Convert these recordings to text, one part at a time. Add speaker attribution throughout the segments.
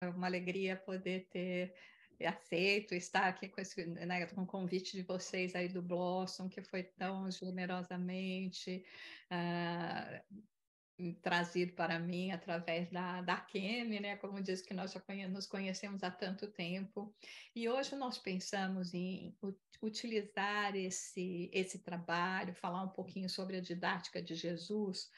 Speaker 1: É uma alegria poder ter aceito estar aqui com esse, né, com o convite de vocês aí do Blossom, que foi tão generosamente trazido para mim através da Kemi, né? Como diz que nós já nos conhecemos há tanto tempo. E hoje nós pensamos em utilizar esse trabalho, falar um pouquinho sobre a didática de Jesus,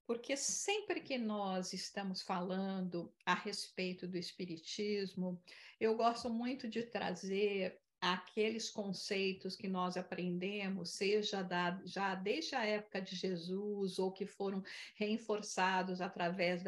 Speaker 1: porque sempre que nós estamos falando a respeito do Espiritismo, eu gosto muito de trazer aqueles conceitos que nós aprendemos, seja já desde a época de Jesus, ou que foram reforçados através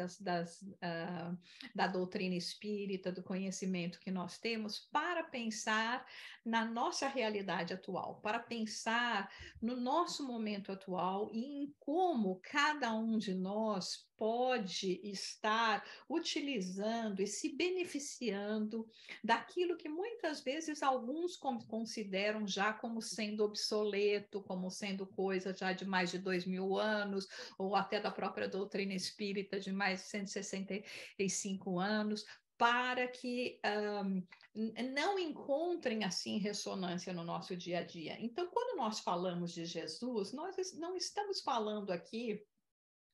Speaker 1: da doutrina espírita, do conhecimento que nós temos, para pensar na nossa realidade atual, para pensar no nosso momento atual e em como cada um de nós pode estar utilizando e se beneficiando daquilo que muitas vezes alguns consideram já como sendo obsoleto, como sendo coisa já de mais de 2000 anos, ou até da própria doutrina espírita de mais de 165 anos, para que não encontrem assim ressonância no nosso dia a dia. Então, quando nós falamos de Jesus, nós não estamos falando aqui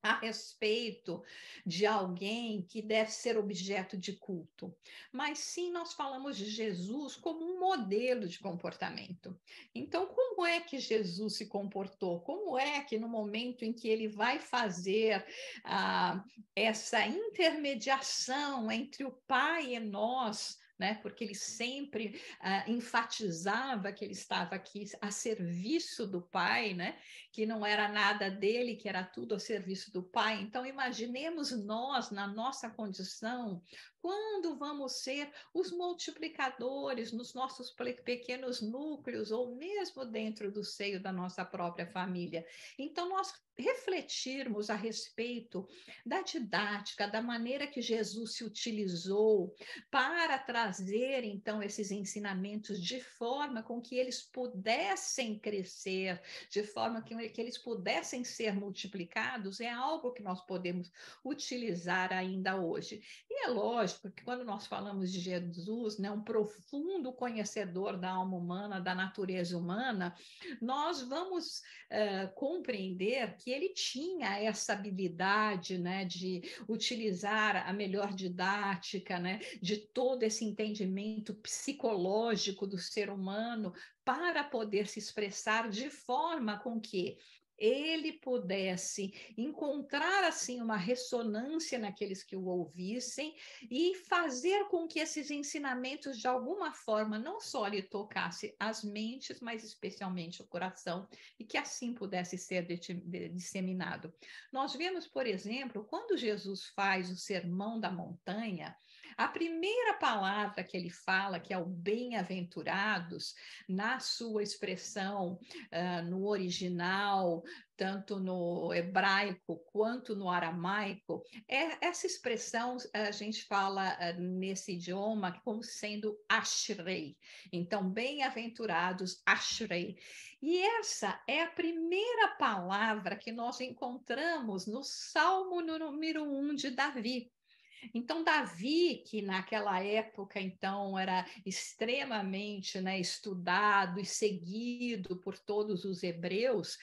Speaker 1: a respeito de alguém que deve ser objeto de culto, mas sim nós falamos de Jesus como um modelo de comportamento. Então, como é que Jesus se comportou? Como é que no momento em que ele vai fazer essa intermediação entre o Pai e nós, né? Porque ele sempre enfatizava que ele estava aqui a serviço do Pai, né? Que não era nada dele, que era tudo a serviço do Pai. Então, imaginemos nós, na nossa condição, quando vamos ser os multiplicadores nos nossos pequenos núcleos, ou mesmo dentro do seio da nossa própria família. Então, nós refletirmos a respeito da didática, da maneira que Jesus se utilizou para trazer, então, esses ensinamentos de forma com que eles pudessem crescer, de forma que eles pudessem ser multiplicados, é algo que nós podemos utilizar ainda hoje. E é lógico que quando nós falamos de Jesus, né, um profundo conhecedor da alma humana, da natureza humana, nós vamos compreender que ele tinha essa habilidade, né, de utilizar a melhor didática, né, de todo esse entendimento psicológico do ser humano para poder se expressar de forma com que ele pudesse encontrar assim uma ressonância naqueles que o ouvissem e fazer com que esses ensinamentos de alguma forma não só lhe tocasse as mentes, mas especialmente o coração, e que assim pudesse ser disseminado. Nós vemos, por exemplo, quando Jesus faz o Sermão da Montanha, a primeira palavra que ele fala, que é o bem-aventurados, na sua expressão no original, tanto no hebraico quanto no aramaico, essa expressão a gente fala nesse idioma como sendo ashrei. Então, bem-aventurados, ashrei. E essa é a primeira palavra que nós encontramos no Salmo número 1 de Davi. Então, Davi, que naquela época, então, era extremamente, né, estudado e seguido por todos os hebreus,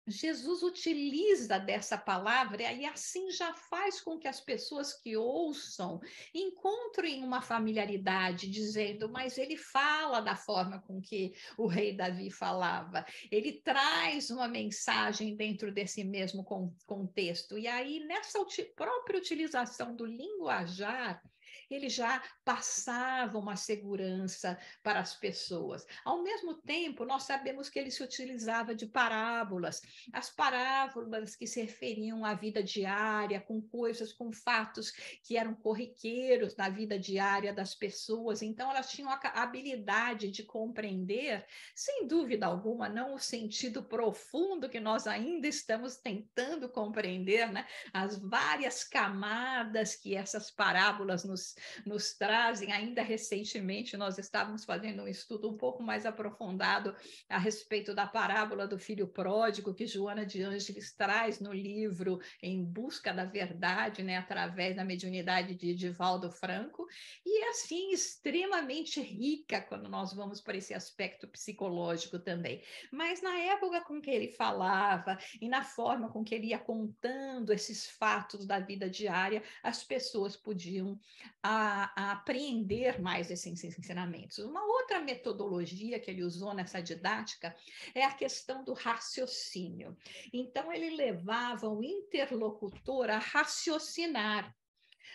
Speaker 1: Jesus utiliza dessa palavra e assim já faz com que as pessoas que ouçam encontrem uma familiaridade, dizendo, mas ele fala da forma com que o rei Davi falava, ele traz uma mensagem dentro desse mesmo contexto. E aí, nessa própria utilização do linguajar, ele já passava uma segurança para as pessoas. Ao mesmo tempo, nós sabemos que ele se utilizava de parábolas, as parábolas que se referiam à vida diária, com coisas, com fatos que eram corriqueiros na vida diária das pessoas. Então, elas tinham a habilidade de compreender, sem dúvida alguma, não o sentido profundo que nós ainda estamos tentando compreender, né? As várias camadas que essas parábolas nos nos trazem. Ainda recentemente, nós estávamos fazendo um estudo um pouco mais aprofundado a respeito da parábola do filho pródigo, que Joana de Ângeles traz no livro Em Busca da Verdade, né, através da mediunidade de Divaldo Franco, e é assim extremamente rica quando nós vamos para esse aspecto psicológico também. Mas na época com que ele falava e na forma com que ele ia contando esses fatos da vida diária, as pessoas podiam apreender mais esses ensinamentos. Uma outra metodologia que ele usou nessa didática é a questão do raciocínio. Então, ele levava o interlocutor a raciocinar,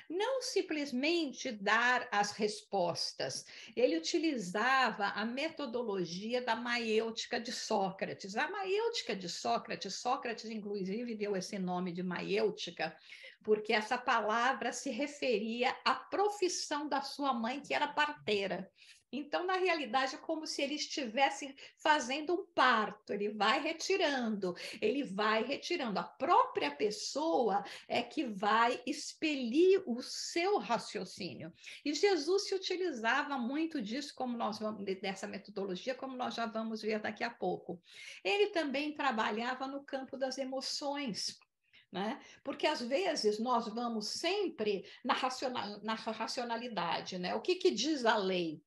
Speaker 1: não simplesmente dar as respostas. Ele utilizava a metodologia da maiêutica de Sócrates. A maiêutica de Sócrates, Sócrates, inclusive, deu esse nome de maiêutica, porque essa palavra se referia à profissão da sua mãe, que era parteira. Então, na realidade, é como se ele estivesse fazendo um parto, ele vai retirando. A própria pessoa é que vai expelir o seu raciocínio. E Jesus se utilizava muito disso, como nós vamos, dessa metodologia, como nós já vamos ver daqui a pouco. Ele também trabalhava no campo das emoções. Né? Porque às vezes nós vamos sempre na racionalidade, né? O que diz a lei?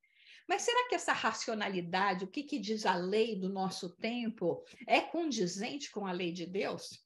Speaker 1: Mas será que essa racionalidade, o que diz a lei do nosso tempo, é condizente com a lei de Deus?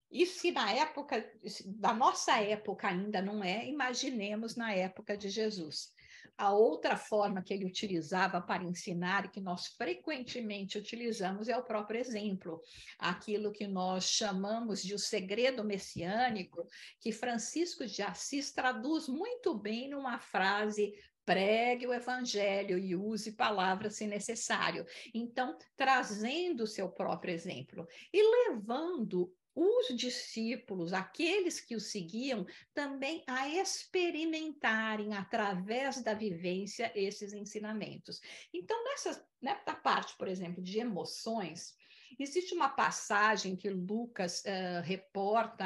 Speaker 1: E se na época, da nossa época ainda não é, imaginemos na época de Jesus. A outra forma que ele utilizava para ensinar, e que nós frequentemente utilizamos, é o próprio exemplo. Aquilo que nós chamamos de o segredo messiânico, que Francisco de Assis traduz muito bem numa frase: pregue o evangelho e use palavras se necessário. Então, trazendo o seu próprio exemplo e levando os discípulos, aqueles que o seguiam, também a experimentarem através da vivência esses ensinamentos. Então, nessa parte, por exemplo, de emoções, existe uma passagem que Lucas reporta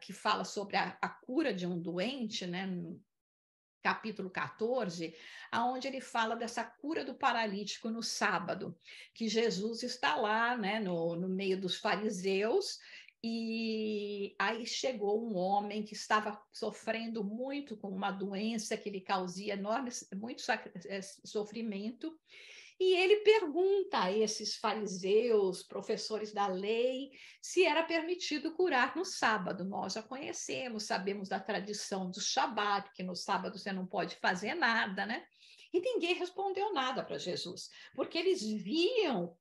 Speaker 1: que fala sobre a cura de um doente, né? Capítulo 14, aonde ele fala dessa cura do paralítico no sábado, que Jesus está lá, né, no meio dos fariseus, e aí chegou um homem que estava sofrendo muito com uma doença que lhe causava muito sofrimento, e ele pergunta a esses fariseus, professores da lei, se era permitido curar no sábado. Nós já conhecemos, sabemos da tradição do Shabat, que no sábado você não pode fazer nada, né? E ninguém respondeu nada para Jesus, porque eles viam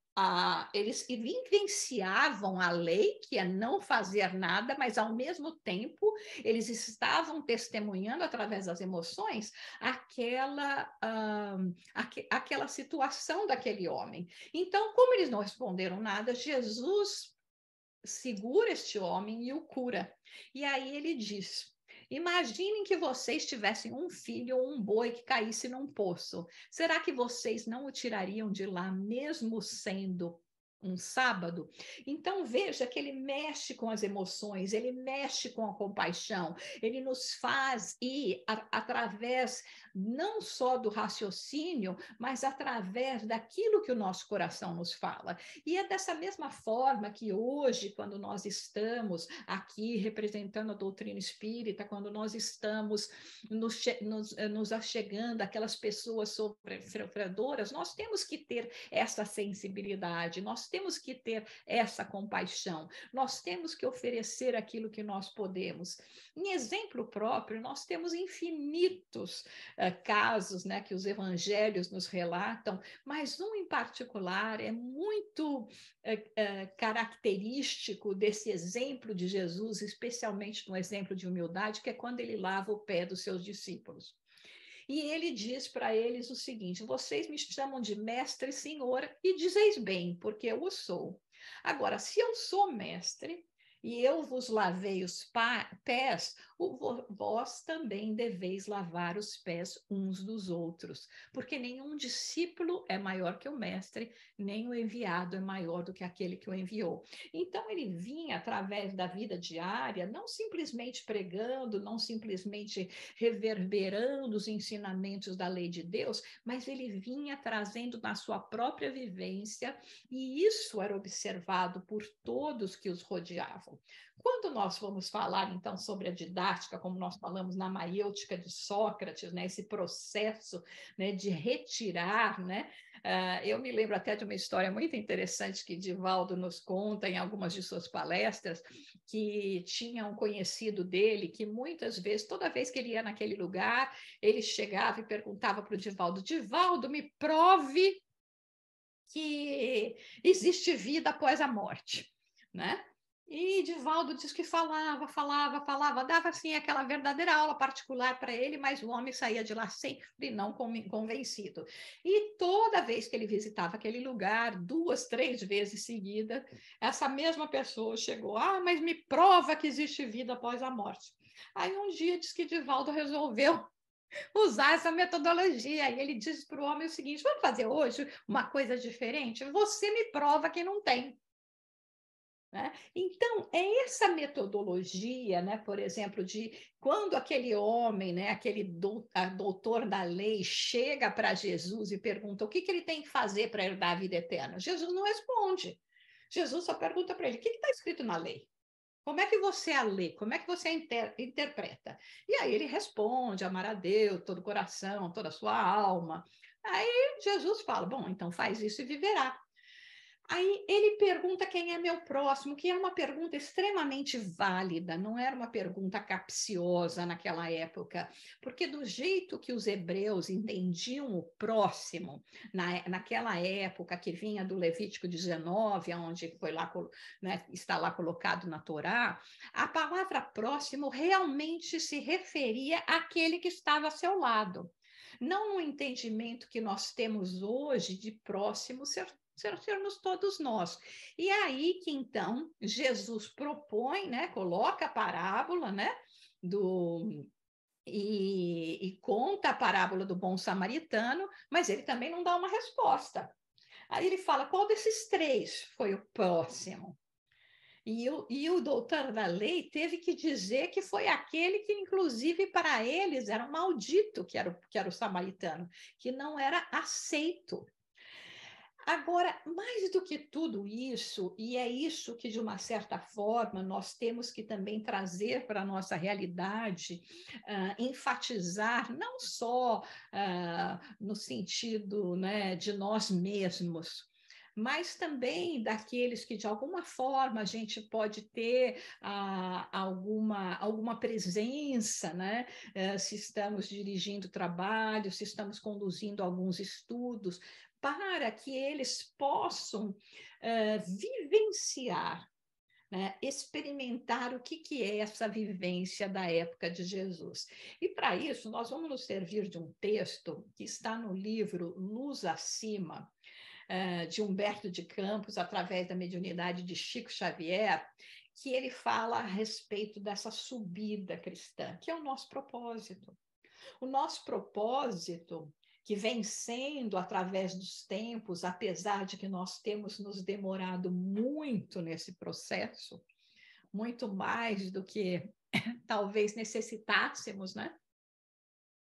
Speaker 1: eles vivenciavam a lei, que é não fazer nada, mas ao mesmo tempo eles estavam testemunhando através das emoções aquela situação daquele homem. Então, como eles não responderam nada, Jesus segura este homem e o cura. E aí ele diz: imaginem que vocês tivessem um filho ou um boi que caísse num poço. Será que vocês não o tirariam de lá, mesmo sendo um sábado? Então veja que ele mexe com as emoções, ele mexe com a compaixão, ele nos faz ir através não só do raciocínio, mas através daquilo que o nosso coração nos fala. E é dessa mesma forma que hoje, quando nós estamos aqui representando a doutrina espírita, quando nós estamos nos achegando àquelas pessoas sofredoras, nós temos que ter essa sensibilidade, nós temos que ter essa compaixão, nós temos que oferecer aquilo que nós podemos. Em exemplo próprio, nós temos infinitos casos, né, que os evangelhos nos relatam, mas um em particular é muito característico desse exemplo de Jesus, especialmente no exemplo de humildade, que é quando ele lava o pé dos seus discípulos. E ele diz para eles o seguinte: vocês me chamam de mestre e senhor, e dizeis bem, porque eu o sou. Agora, se eu sou mestre, e eu vos lavei os pés, vós também deveis lavar os pés uns dos outros, porque nenhum discípulo é maior que o mestre, nem o enviado é maior do que aquele que o enviou. Então, ele vinha através da vida diária, não simplesmente pregando, não simplesmente reverberando os ensinamentos da lei de Deus, mas ele vinha trazendo na sua própria vivência, e isso era observado por todos que os rodeavam. Quando nós vamos falar, então, sobre a didática, como nós falamos na maiêutica de Sócrates, né, esse processo, né, de retirar, né, eu me lembro até de uma história muito interessante que Divaldo nos conta em algumas de suas palestras, que tinha um conhecido dele que muitas vezes, toda vez que ele ia naquele lugar, ele chegava e perguntava para o Divaldo: Divaldo, me prove que existe vida após a morte, né? E Divaldo diz que falava, dava assim aquela verdadeira aula particular para ele, mas o homem saía de lá sempre não convencido. E toda vez que ele visitava aquele lugar, 2, 3 vezes seguida, essa mesma pessoa chegou: mas me prova que existe vida após a morte. Aí um dia diz que Divaldo resolveu usar essa metodologia. E ele diz para o homem o seguinte: vamos fazer hoje uma coisa diferente? Você me prova que não tem. Né? Então, é essa metodologia, né, por exemplo, de quando aquele homem, né, aquele doutor da lei, chega para Jesus e pergunta o que ele tem que fazer para herdar a vida eterna. Jesus não responde. Jesus só pergunta para ele: o que está escrito na lei? Como é que você a lê? Como é que você a interpreta? E aí ele responde: amar a Deus, todo o coração, toda a sua alma. Aí Jesus fala: bom, então faz isso e viverá. Aí ele pergunta quem é meu próximo, que é uma pergunta extremamente válida, não era uma pergunta capciosa naquela época, porque do jeito que os hebreus entendiam o próximo, naquela época que vinha do Levítico 19, onde foi lá, né, está lá colocado na Torá, a palavra próximo realmente se referia àquele que estava ao seu lado. Não no entendimento que nós temos hoje de próximo sermos todos nós. E aí que então Jesus propõe, né, coloca a parábola, né, e conta a parábola do bom samaritano, mas ele também não dá uma resposta. Aí ele fala: qual desses 3 foi o próximo? E o doutor da lei teve que dizer que foi aquele que, inclusive, para eles era um maldito, que era o samaritano, que não era aceito. Agora, mais do que tudo isso, e é isso que, de uma certa forma, nós temos que também trazer para a nossa realidade, enfatizar, não só no sentido, né, de nós mesmos, mas também daqueles que, de alguma forma, a gente pode ter alguma presença, né? Se estamos dirigindo trabalho, se estamos conduzindo alguns estudos, para que eles possam vivenciar, né, experimentar o que é essa vivência da época de Jesus. E para isso, nós vamos nos servir de um texto que está no livro Luz Acima, de Humberto de Campos, através da mediunidade de Chico Xavier, que ele fala a respeito dessa subida cristã, que é o nosso propósito. O nosso propósito, que vem sendo através dos tempos, apesar de que nós temos nos demorado muito nesse processo, muito mais do que talvez necessitássemos, né?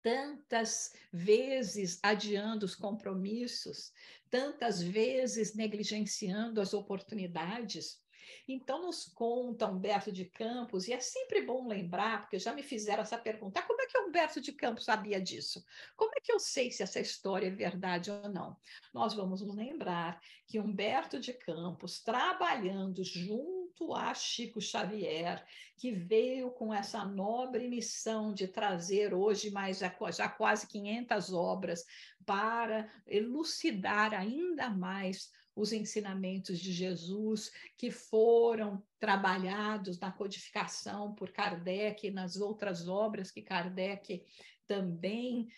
Speaker 1: Tantas vezes adiando os compromissos, tantas vezes negligenciando as oportunidades. Então, nos conta Humberto de Campos, e é sempre bom lembrar, porque já me fizeram essa pergunta: como é que Humberto de Campos sabia disso? Como é que eu sei se essa história é verdade ou não? Nós vamos nos lembrar que Humberto de Campos, trabalhando junto a Chico Xavier, que veio com essa nobre missão de trazer hoje mais já quase 500 obras para elucidar ainda mais os ensinamentos de Jesus, que foram trabalhados na codificação por Kardec e nas outras obras que Kardec também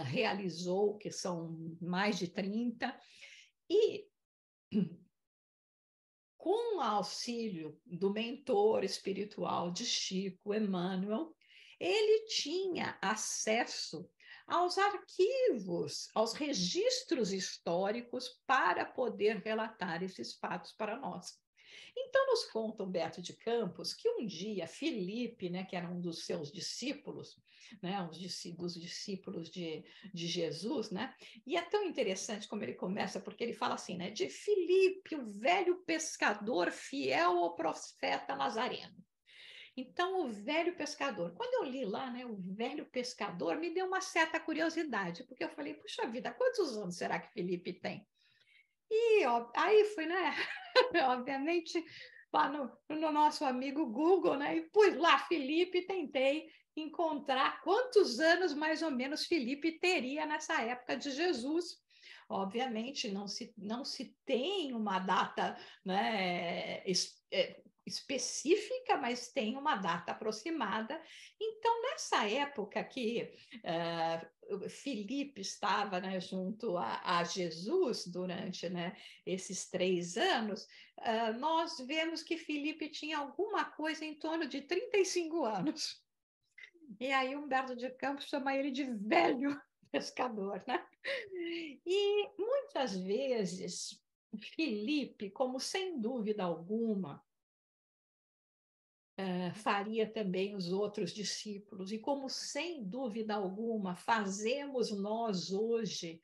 Speaker 1: realizou, que são mais de 30. E com o auxílio do mentor espiritual de Chico, Emmanuel, ele tinha acesso aos arquivos, aos registros históricos para poder relatar esses fatos para nós. Então, nos conta Humberto de Campos que um dia Filipe, né, que era um dos seus discípulos, né, dos discípulos de Jesus, né, e é tão interessante como ele começa, porque ele fala assim, né, de Filipe, o velho pescador fiel ao profeta Nazareno. Então, o velho pescador, quando eu li lá, né, o velho pescador, me deu uma certa curiosidade, porque eu falei, puxa vida, quantos anos será que Felipe tem? E ó, aí fui, né, obviamente, lá no nosso amigo Google, né, e pus lá Felipe e tentei encontrar quantos anos mais ou menos Felipe teria nessa época de Jesus. Obviamente, não se tem uma data, né, específica, mas tem uma data aproximada. Então, nessa época que Filipe estava, né, junto a Jesus durante, né, esses 3 anos, nós vemos que Filipe tinha alguma coisa em torno de 35 anos. E aí Humberto de Campos chama ele de velho pescador, né? E muitas vezes Filipe, como sem dúvida alguma, faria também os outros discípulos, e como sem dúvida alguma fazemos nós hoje,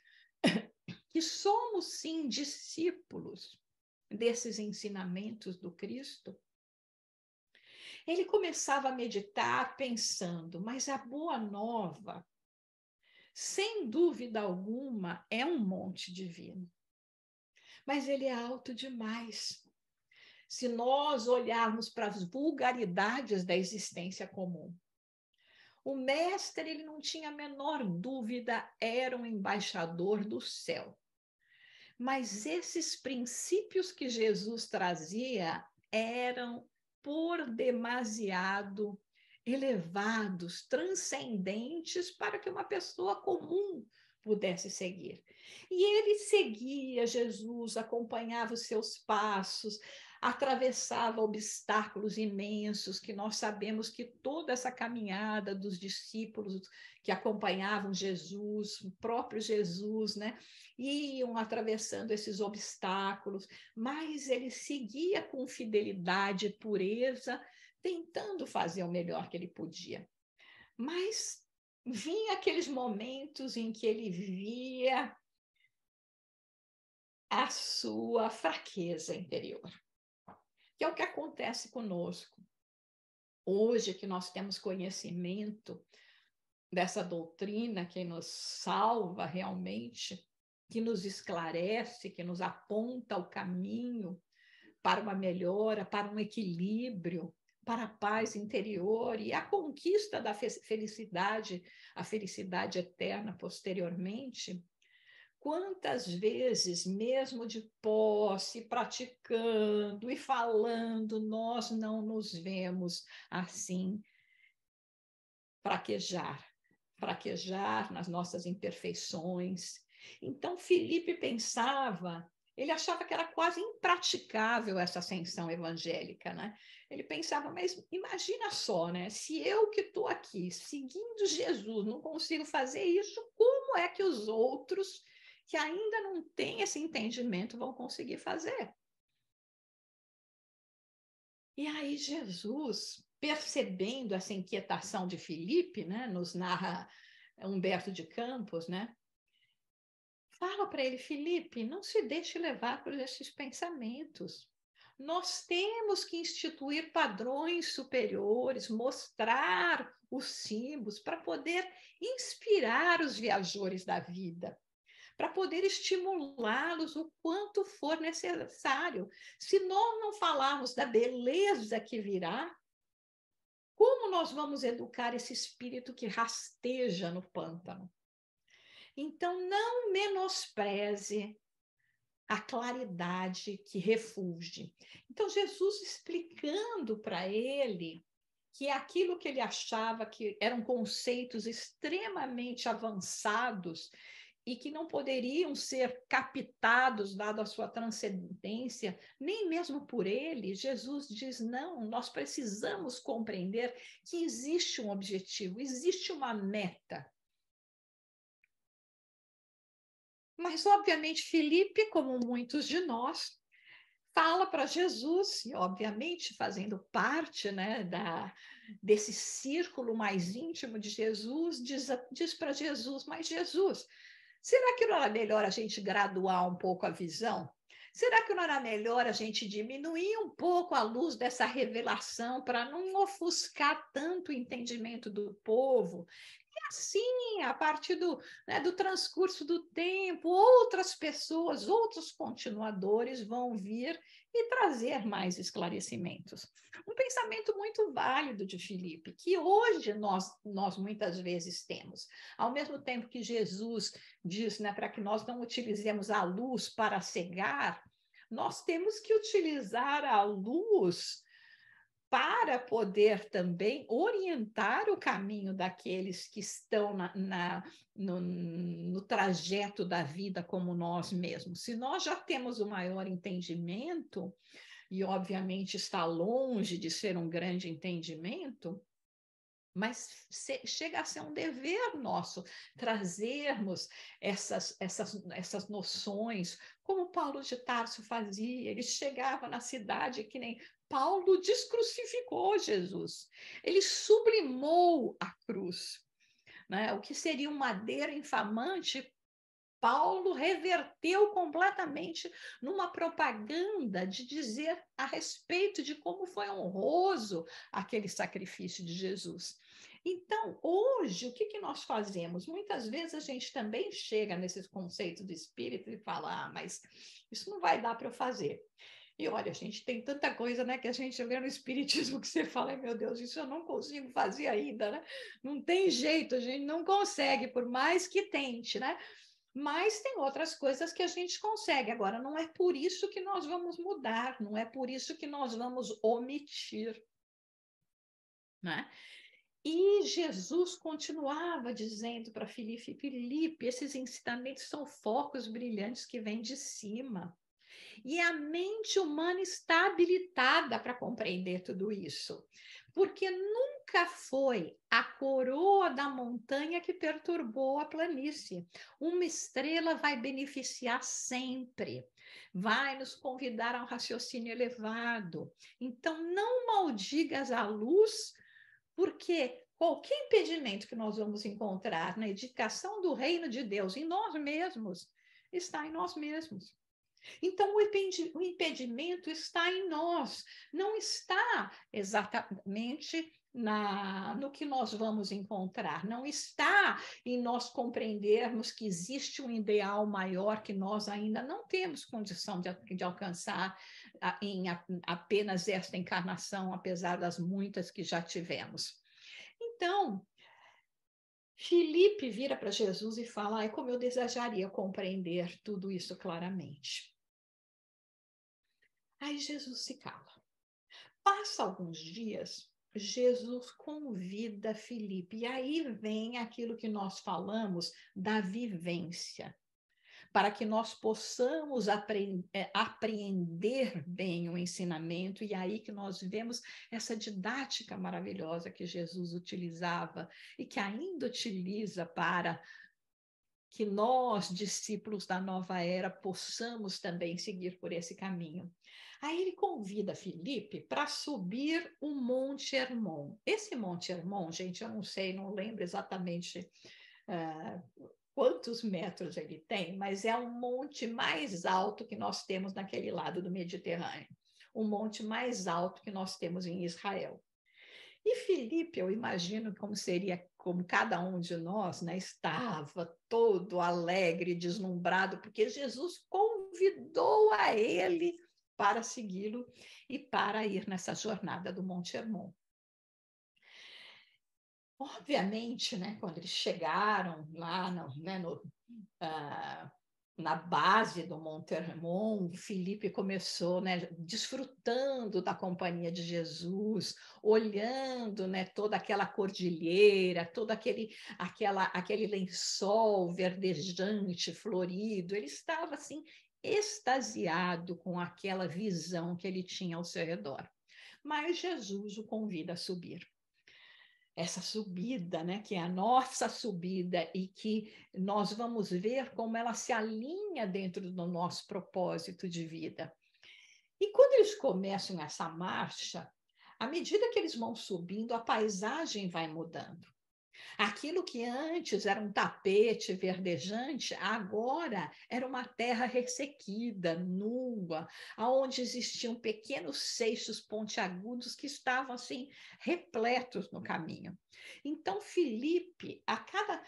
Speaker 1: que somos sim discípulos desses ensinamentos do Cristo, ele começava a meditar pensando, mas a boa nova, sem dúvida alguma, é um monte divino, mas ele é alto demais. Se nós olharmos para as vulgaridades da existência comum, o mestre, ele não tinha a menor dúvida, era um embaixador do céu. Mas esses princípios que Jesus trazia eram por demasiado elevados, transcendentes para que uma pessoa comum pudesse seguir. E ele seguia Jesus, acompanhava os seus passos, atravessava obstáculos imensos, que nós sabemos que toda essa caminhada dos discípulos que acompanhavam Jesus, o próprio Jesus, né, iam atravessando esses obstáculos, mas ele seguia com fidelidade e pureza, tentando fazer o melhor que ele podia. Mas vinha aqueles momentos em que ele via a sua fraqueza interior, que é o que acontece conosco. Hoje que nós temos conhecimento dessa doutrina que nos salva realmente, que nos esclarece, que nos aponta o caminho para uma melhora, para um equilíbrio, para a paz interior e a conquista da felicidade, a felicidade eterna posteriormente. Quantas vezes, mesmo de posse, praticando e falando, nós não nos vemos assim fraquejar nas nossas imperfeições. Então, Filipe pensava, ele achava que era quase impraticável essa ascensão evangélica, né? Ele pensava, mas imagina só, né? Se eu que estou aqui seguindo Jesus não consigo fazer isso, como é que os outros que ainda não têm esse entendimento vão conseguir fazer? E aí Jesus, percebendo essa inquietação de Filipe, né, nos narra Humberto de Campos, né, fala para ele, Filipe, não se deixe levar por esses pensamentos. Nós temos que instituir padrões superiores, mostrar os símbolos para poder inspirar os viajores da vida, para poder estimulá-los o quanto for necessário. Se nós não falarmos da beleza que virá, como nós vamos educar esse espírito que rasteja no pântano? Então, não menospreze a claridade que refulge. Então, Jesus explicando para ele que aquilo que ele achava que eram conceitos extremamente avançados e que não poderiam ser captados, dado a sua transcendência, nem mesmo por ele, Jesus diz: não, nós precisamos compreender que existe um objetivo, existe uma meta. Mas, obviamente, Filipe, como muitos de nós, fala para Jesus, e obviamente fazendo parte, né, desse círculo mais íntimo de Jesus, diz para Jesus: mas Jesus, será que não era melhor a gente graduar um pouco a visão? Será que não era melhor a gente diminuir um pouco a luz dessa revelação para não ofuscar tanto o entendimento do povo? Assim, a partir do transcurso do tempo, outras pessoas, outros continuadores vão vir e trazer mais esclarecimentos. Um pensamento muito válido de Filipe, que hoje nós muitas vezes temos. Ao mesmo tempo que Jesus diz, né, para que nós não utilizemos a luz para cegar, nós temos que utilizar a luz para poder também orientar o caminho daqueles que estão no trajeto da vida como nós mesmos. Se nós já temos o maior entendimento, e obviamente está longe de ser um grande entendimento, mas chega a ser um dever nosso trazermos essas noções, como Paulo de Tarso fazia. Ele chegava na cidade que nem Paulo descrucificou Jesus, ele sublimou a cruz, né? O que seria um madeira infamante, Paulo reverteu completamente numa propaganda de dizer a respeito de como foi honroso aquele sacrifício de Jesus. Então, hoje, o que nós fazemos? Muitas vezes a gente também chega nesses conceitos do espírito e fala: ah, mas isso não vai dar para eu fazer. E olha, a gente tem tanta coisa, né, que a gente vê no espiritismo que você fala: meu Deus, isso eu não consigo fazer ainda, né? Não tem jeito, a gente não consegue, por mais que tente, né? Mas tem outras coisas que a gente consegue. Agora, não é por isso que nós vamos mudar, não é por isso que nós vamos omitir, né? E Jesus continuava dizendo para Filipe: Filipe, esses ensinamentos são focos brilhantes que vêm de cima. E a mente humana está habilitada para compreender tudo isso, porque nunca foi a coroa da montanha que perturbou a planície. Uma estrela vai beneficiar sempre, vai nos convidar a um raciocínio elevado. Então, não maldigas a luz, porque qualquer impedimento que nós vamos encontrar na edificação do reino de Deus em nós mesmos, está em nós mesmos. Então, o impedimento está em nós, não está exatamente no que nós vamos encontrar, não está em nós compreendermos que existe um ideal maior que nós ainda não temos condição de alcançar em apenas esta encarnação, apesar das muitas que já tivemos. Então, Filipe vira para Jesus e fala: ai, como eu desejaria compreender tudo isso claramente. Aí Jesus se cala. Passa alguns dias, Jesus convida Filipe, e aí vem aquilo que nós falamos da vivência, para que nós possamos apreender bem o ensinamento, e aí que nós vemos essa didática maravilhosa que Jesus utilizava e que ainda utiliza para que nós, discípulos da nova era, possamos também seguir por esse caminho. Aí ele convida Filipe para subir o Monte Hermon. Esse Monte Hermon, gente, eu não sei, não lembro exatamente quantos metros ele tem, mas é o monte mais alto que nós temos naquele lado do Mediterrâneo. O monte mais alto que nós temos em Israel. E Filipe, eu imagino como seria, como cada um de nós, né, estava todo alegre, deslumbrado, porque Jesus convidou a ele para segui-lo e para ir nessa jornada do Monte Hermon. Obviamente, né, quando eles chegaram lá na base do Monte Hermon, Filipe começou, né, desfrutando da companhia de Jesus, olhando, né, toda aquela cordilheira, todo aquele lençol verdejante, florido. Ele estava assim extasiado com aquela visão que ele tinha ao seu redor. Mas Jesus o convida a subir. Essa subida, né, que é a nossa subida e que nós vamos ver como ela se alinha dentro do nosso propósito de vida. E quando eles começam essa marcha, à medida que eles vão subindo, a paisagem vai mudando. Aquilo que antes era um tapete verdejante, agora era uma terra ressequida, nua, onde existiam pequenos seixos pontiagudos que estavam assim repletos no caminho. Então Filipe, a cada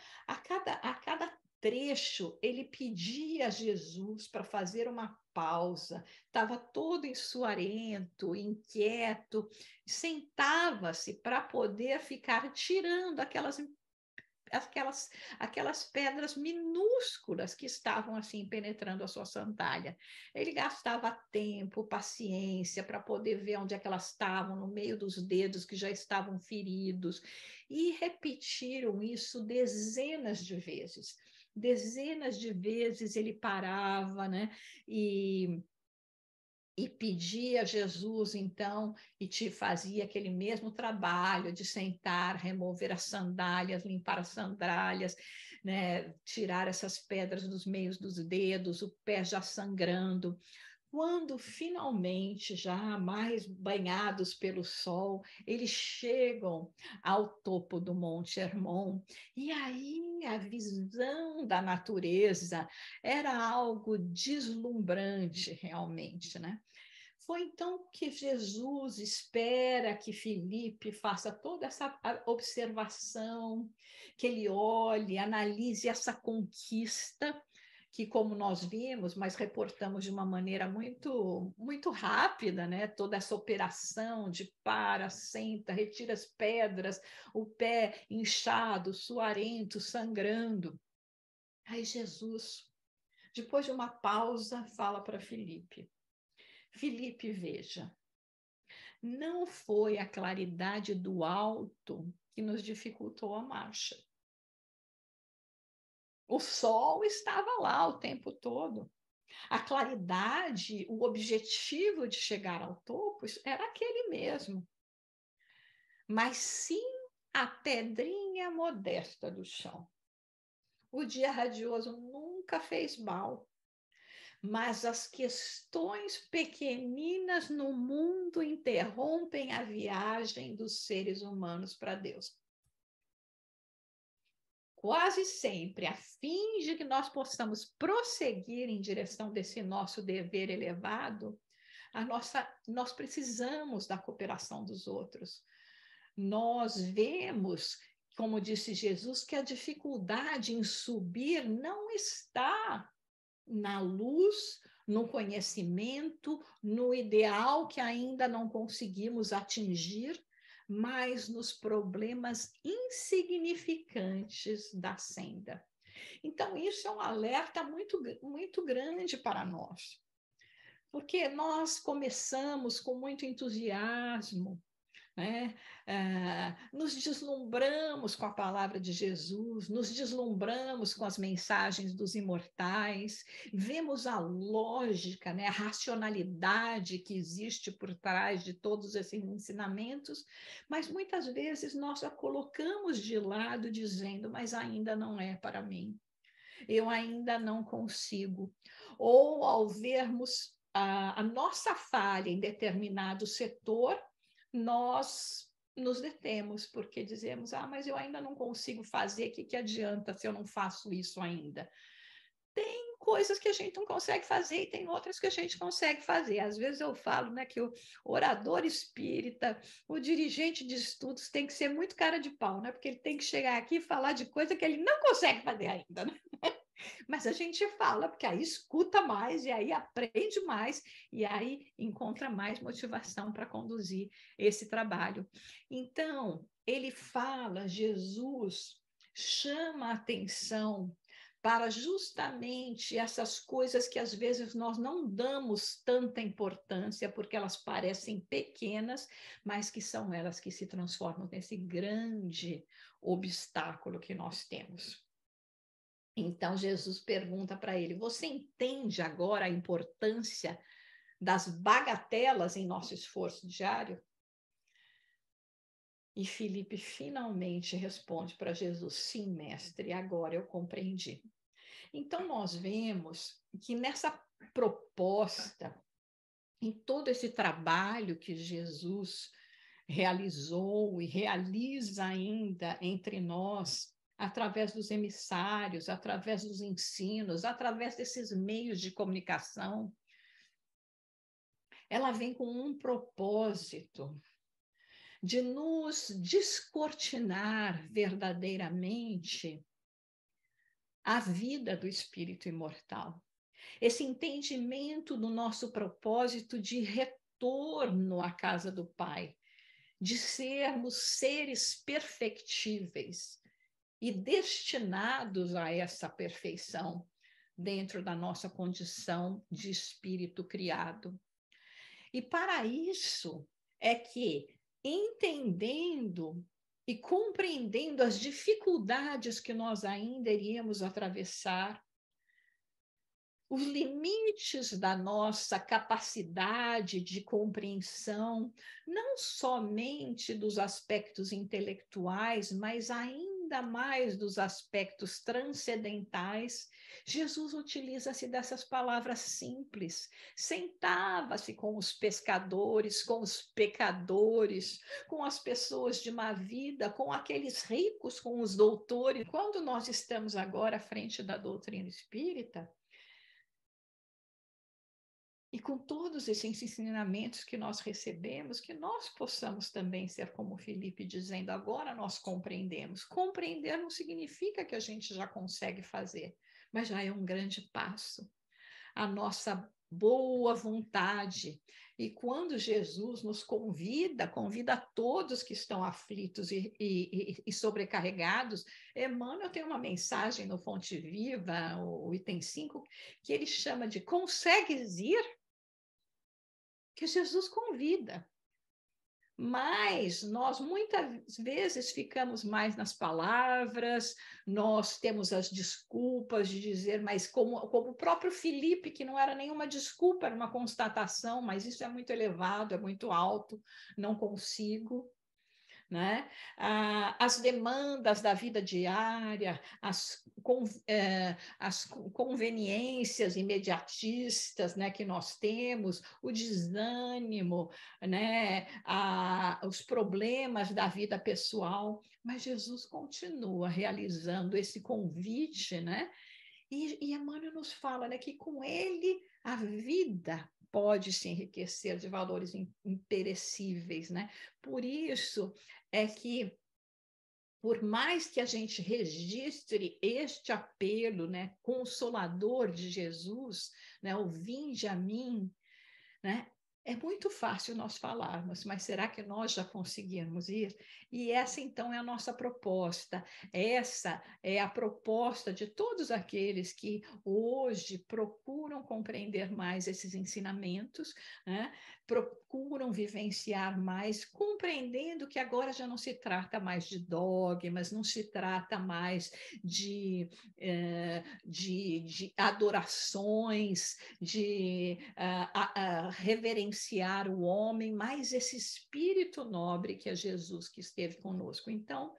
Speaker 1: trecho, ele pedia a Jesus para fazer uma pausa, estava todo ensuarento, inquieto, sentava-se para poder ficar tirando aquelas pedras minúsculas que estavam assim penetrando a sua sandália. Ele gastava tempo, paciência para poder ver onde é que elas estavam, no meio dos dedos que já estavam feridos, e repetiram isso dezenas de vezes. Dezenas de vezes ele parava, né? E pedia a Jesus, então, e te fazia aquele mesmo trabalho de sentar, remover as sandálias, limpar as sandálias, né, tirar essas pedras dos meios dos dedos, o pé já sangrando. Quando finalmente, já mais banhados pelo sol, eles chegam ao topo do Monte Hermon, e aí a visão da natureza era algo deslumbrante, realmente, né? Foi então que Jesus espera que Filipe faça toda essa observação, que ele olhe, analise essa conquista, que como nós vimos, mas reportamos de uma maneira muito, muito rápida, né? Toda essa operação de para, senta, retira as pedras, o pé inchado, suarento, sangrando. Aí Jesus, depois de uma pausa, fala para Filipe: Filipe, veja, não foi a claridade do alto que nos dificultou a marcha. O sol estava lá o tempo todo. A claridade, o objetivo de chegar ao topo era aquele mesmo. Mas sim a pedrinha modesta do chão. O dia radioso nunca fez mal, mas as questões pequeninas no mundo interrompem a viagem dos seres humanos para Deus. Quase sempre, a fim de que nós possamos prosseguir em direção desse nosso dever elevado, nós precisamos da cooperação dos outros. Nós vemos, como disse Jesus, que a dificuldade em subir não está na luz, no conhecimento, no ideal que ainda não conseguimos atingir, mas nos problemas insignificantes da senda. Então, isso é um alerta muito, muito grande para nós, porque nós começamos com muito entusiasmo, né? Nos deslumbramos com a palavra de Jesus, nos deslumbramos com as mensagens dos imortais, vemos a lógica, né? A racionalidade que existe por trás de todos esses ensinamentos, mas muitas vezes nós a colocamos de lado dizendo, mas ainda não é para mim, eu ainda não consigo. Ou ao vermos a nossa falha em determinado setor, nós nos detemos, porque dizemos, mas eu ainda não consigo fazer, o que adianta se eu não faço isso ainda? Tem coisas que a gente não consegue fazer e tem outras que a gente consegue fazer. Às vezes eu falo, né, que o orador espírita, o dirigente de estudos tem que ser muito cara de pau, né? Porque ele tem que chegar aqui e falar de coisa que ele não consegue fazer ainda, né? Mas a gente fala, porque aí escuta mais, e aí aprende mais, e aí encontra mais motivação para conduzir esse trabalho. Então, ele fala, Jesus chama a atenção para justamente essas coisas que às vezes nós não damos tanta importância, porque elas parecem pequenas, mas que são elas que se transformam nesse grande obstáculo que nós temos. Então Jesus pergunta para ele: você entende agora a importância das bagatelas em nosso esforço diário? E Filipe finalmente responde para Jesus: sim, mestre, agora eu compreendi. Então, nós vemos que nessa proposta, em todo esse trabalho que Jesus realizou e realiza ainda entre nós, através dos emissários, através dos ensinos, através desses meios de comunicação, ela vem com um propósito de nos descortinar verdadeiramente a vida do espírito imortal. Esse entendimento do nosso propósito de retorno à casa do Pai, de sermos seres perfectíveis e destinados a essa perfeição dentro da nossa condição de espírito criado. E para isso é que, entendendo e compreendendo as dificuldades que nós ainda iríamos atravessar, os limites da nossa capacidade de compreensão, não somente dos aspectos intelectuais, mas ainda mais dos aspectos transcendentais, Jesus utiliza-se dessas palavras simples. Sentava-se com os pescadores, com os pecadores, com as pessoas de má vida, com aqueles ricos, com os doutores. Quando nós estamos agora à frente da doutrina espírita, e com todos esses ensinamentos que nós recebemos, que nós possamos também ser como Filipe, dizendo: agora nós compreendemos. Compreender não significa que a gente já consegue fazer, mas já é um grande passo. A nossa boa vontade. E quando Jesus nos convida a todos que estão aflitos e sobrecarregados. Emmanuel tem uma mensagem no Fonte Viva, o item 5, que ele chama de consegues ir? Que Jesus convida. Mas nós muitas vezes ficamos mais nas palavras, nós temos as desculpas de dizer, mas como o próprio Filipe, que não era nenhuma desculpa, era uma constatação, mas isso é muito elevado, é muito alto, não consigo. Né? As demandas da vida diária, as conveniências imediatistas, né, que nós temos, o desânimo, né, os problemas da vida pessoal, mas Jesus continua realizando esse convite, né? E Emmanuel nos fala, né, que com ele a vida pode se enriquecer de valores imperecíveis, né? Por isso é que, por mais que a gente registre este apelo, né, consolador de Jesus, né, o vinde a mim, né? É muito fácil nós falarmos, mas será que nós já conseguimos ir? E essa, então, é a nossa proposta. Essa é a proposta de todos aqueles que hoje procuram compreender mais esses ensinamentos, né? Procuram vivenciar mais, compreendendo que agora já não se trata mais de dogmas, não se trata mais de adorações, de reverenciar o homem, mas esse espírito nobre que é Jesus que esteve conosco. Então,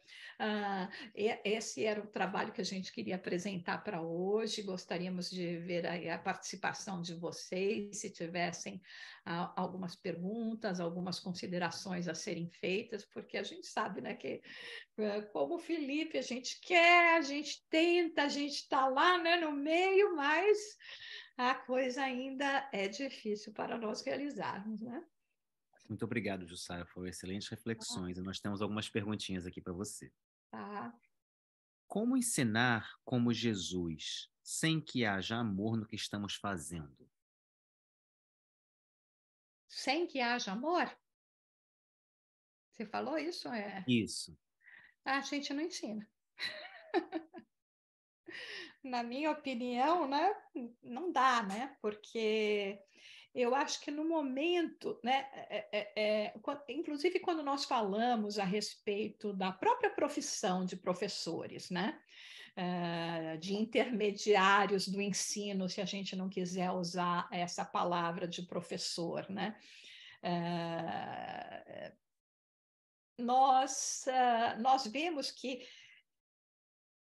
Speaker 1: esse era o trabalho que a gente queria apresentar para hoje. Gostaríamos de ver a participação de vocês, se tivessem algumas perguntas, algumas considerações a serem feitas, porque a gente sabe, né, que como o Filipe, a gente quer, a gente tenta, a gente está lá, né, no meio, mas a coisa ainda é difícil para nós realizarmos, né?
Speaker 2: Muito obrigado, Jussara. Foram excelentes reflexões. E nós temos algumas perguntinhas aqui para você.
Speaker 1: Tá?
Speaker 2: Como ensinar como Jesus, sem que haja amor no que estamos fazendo?
Speaker 1: Sem que haja amor? Você falou isso?
Speaker 2: Isso.
Speaker 1: A gente não ensina. Na minha opinião, né, não dá, né, porque eu acho que no momento, né, inclusive quando nós falamos a respeito da própria profissão de professores, né, de intermediários do ensino, se a gente não quiser usar essa palavra de professor, né, eh, nós vemos que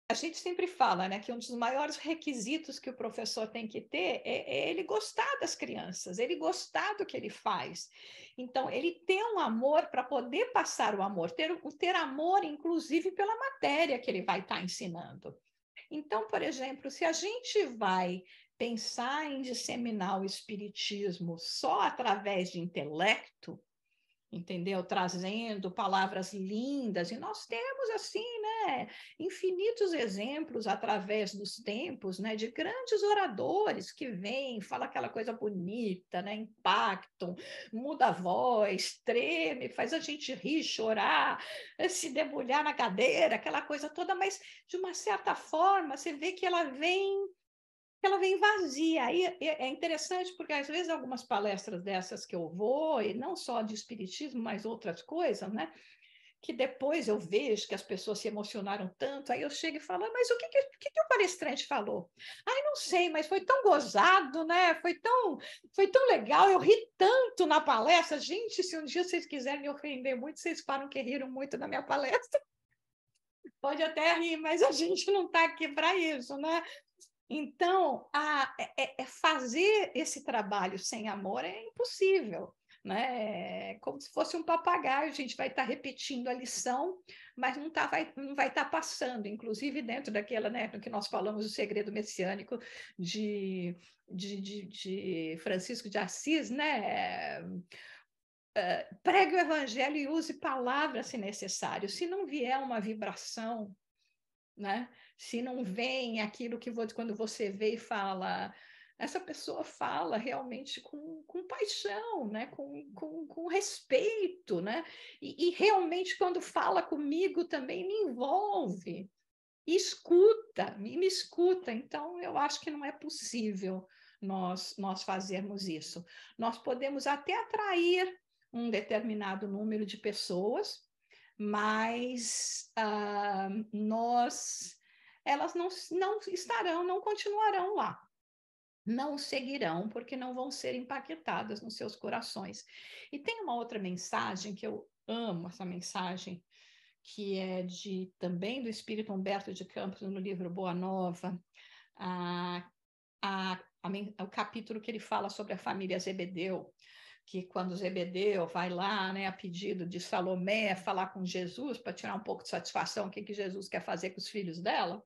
Speaker 1: a gente sempre fala, né, que um dos maiores requisitos que o professor tem que ter é ele gostar das crianças, ele gostar do que ele faz. Então, ele ter um amor para poder passar o amor, ter amor, inclusive, pela matéria que ele vai estar ensinando. Então, por exemplo, se a gente vai pensar em disseminar o espiritismo só através de intelecto, entendeu? Trazendo palavras lindas, e nós temos, assim, né, infinitos exemplos através dos tempos, né, de grandes oradores que vêm, falam aquela coisa bonita, né, impactam, muda a voz, treme, faz a gente rir, chorar, se debulhar na cadeira, aquela coisa toda, mas de uma certa forma você vê que ela vem vazia. Aí é interessante porque às vezes algumas palestras dessas que eu vou, e não só de espiritismo, mas outras coisas, né? Que depois eu vejo que as pessoas se emocionaram tanto, aí eu chego e falo, mas o que o palestrante falou? Ai, não sei, mas foi tão gozado, né? Foi tão legal, eu ri tanto na palestra. Gente, se um dia vocês quiserem me ofender muito, vocês falam que riram muito na minha palestra. Pode até rir, mas a gente não está aqui para isso, né? Então, fazer esse trabalho sem amor é impossível, né? É como se fosse um papagaio, a gente vai estar repetindo a lição, mas não vai estar passando, inclusive dentro daquela, né, do que nós falamos, o segredo messiânico de Francisco de Assis, né? Pregue o evangelho e use palavras se necessário. Se não vier uma vibração, né? Se não vem aquilo que quando você vê e fala, essa pessoa fala realmente com paixão, né? Com respeito, né? E realmente quando fala comigo também me envolve, escuta, me escuta. Então eu acho que não é possível nós fazermos isso. Nós podemos até atrair um determinado número de pessoas, mas elas não estarão, não continuarão lá, não seguirão, porque não vão ser impactadas nos seus corações. E tem uma outra mensagem que eu amo, essa mensagem, que é também do Espírito Humberto de Campos, no livro Boa Nova, a, o capítulo que ele fala sobre a família Zebedeu, que quando Zebedeu vai lá, né, a pedido de Salomé, falar com Jesus para tirar um pouco de satisfação, o que Jesus quer fazer com os filhos dela,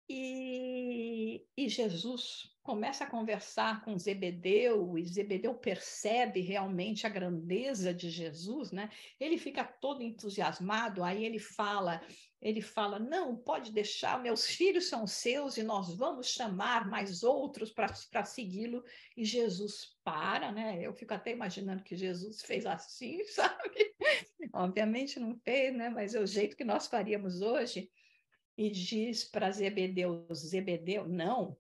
Speaker 1: e Jesus começa a conversar com Zebedeu, e Zebedeu percebe realmente a grandeza de Jesus, né? Ele fica todo entusiasmado, aí ele fala, não, pode deixar, meus filhos são seus e nós vamos chamar mais outros para segui-lo. E Jesus para, né? Eu fico até imaginando que Jesus fez assim, sabe? Obviamente não fez, né? Mas é o jeito que nós faríamos hoje. E diz para Zebedeu, Zebedeu, não,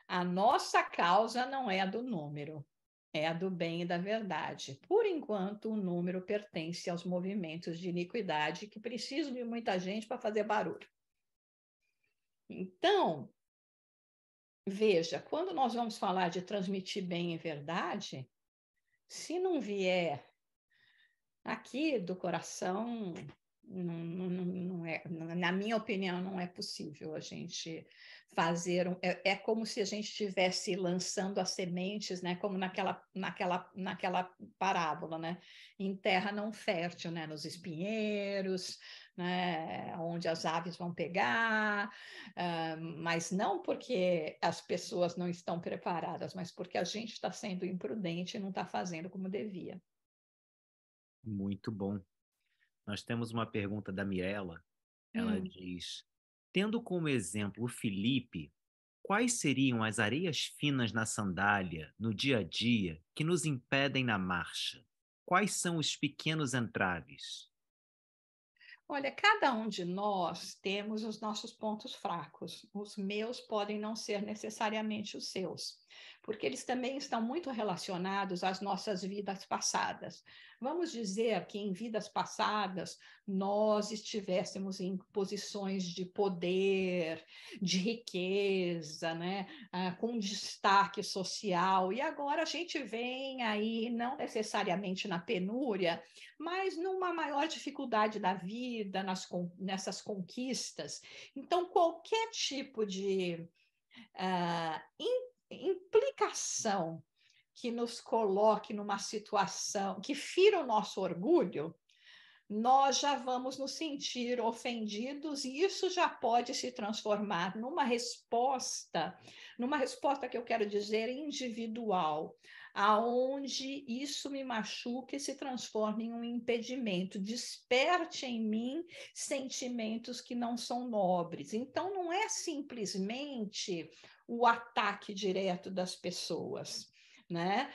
Speaker 1: a nossa causa não é a do número, é a do bem e da verdade. Por enquanto, o número pertence aos movimentos de iniquidade que precisam de muita gente para fazer barulho. Então, veja, quando nós vamos falar de transmitir bem e verdade, se não vier aqui do coração, não é, na minha opinião, não é possível a gente fazer. É como se a gente estivesse lançando as sementes, né? Como naquela parábola, né? Em terra não fértil, né? Nos espinheiros, né? Onde as aves vão pegar, mas não porque as pessoas não estão preparadas, mas porque a gente está sendo imprudente e não está fazendo como devia.
Speaker 2: Muito bom. Nós temos uma pergunta da Mirella. Ela diz: tendo como exemplo o Felipe, quais seriam as areias finas na sandália, no dia a dia, que nos impedem na marcha? Quais são os pequenos entraves?
Speaker 1: Olha, cada um de nós temos os nossos pontos fracos. Os meus podem não ser necessariamente os seus, porque eles também estão muito relacionados às nossas vidas passadas. Vamos dizer que em vidas passadas nós estivéssemos em posições de poder, de riqueza, né? Com destaque social, e agora a gente vem aí, não necessariamente na penúria, mas numa maior dificuldade da vida, nessas conquistas. Então, qualquer tipo de implicação que nos coloque numa situação que fira o nosso orgulho, nós já vamos nos sentir ofendidos e isso já pode se transformar numa resposta que eu quero dizer individual, aonde isso me machuca e se transforma em um impedimento, desperte em mim sentimentos que não são nobres. Então, não é simplesmente o ataque direto das pessoas, né?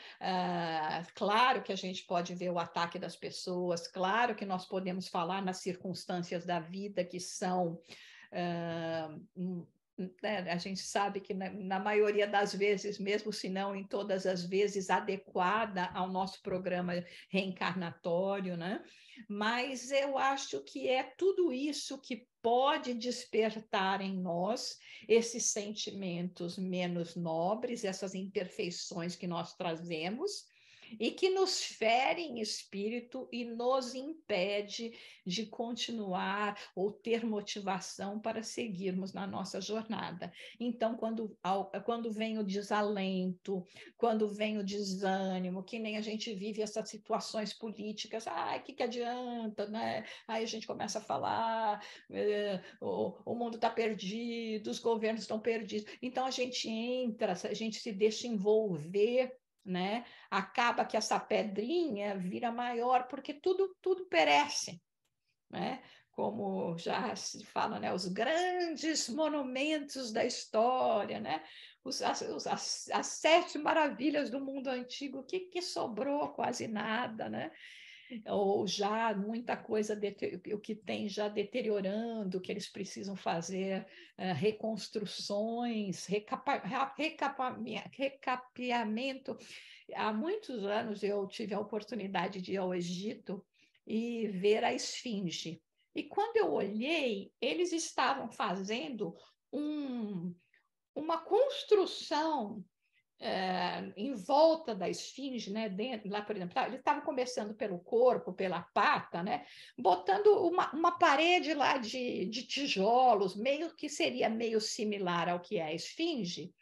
Speaker 1: Claro que a gente pode ver o ataque das pessoas, claro que nós podemos falar nas circunstâncias da vida que são a gente sabe que na maioria das vezes, mesmo se não em todas as vezes, adequada ao nosso programa reencarnatório, né? Mas eu acho que é tudo isso que pode despertar em nós esses sentimentos menos nobres, essas imperfeições que nós trazemos, e que nos fere em espírito e nos impede de continuar ou ter motivação para seguirmos na nossa jornada. Então, quando vem o desalento, quando vem o desânimo, que nem a gente vive essas situações políticas, o que adianta, né? Aí a gente começa a falar, o mundo está perdido, os governos estão perdidos. Então, a gente se deixa envolver, né? Acaba que essa pedrinha vira maior, porque tudo perece, né? Como já se fala, né? Os grandes monumentos da história, né? As 7 maravilhas do mundo antigo, o que sobrou? Quase nada, né? Ou já muita coisa, o que tem já deteriorando, que eles precisam fazer reconstruções, recapeamento. Há muitos anos eu tive a oportunidade de ir ao Egito e ver a Esfinge. E quando eu olhei, eles estavam fazendo uma construção em volta da esfinge, né, dentro, lá, por exemplo, eles estavam começando pelo corpo, pela pata, né, botando uma parede lá de tijolos, meio que seria meio similar ao que é a esfinge,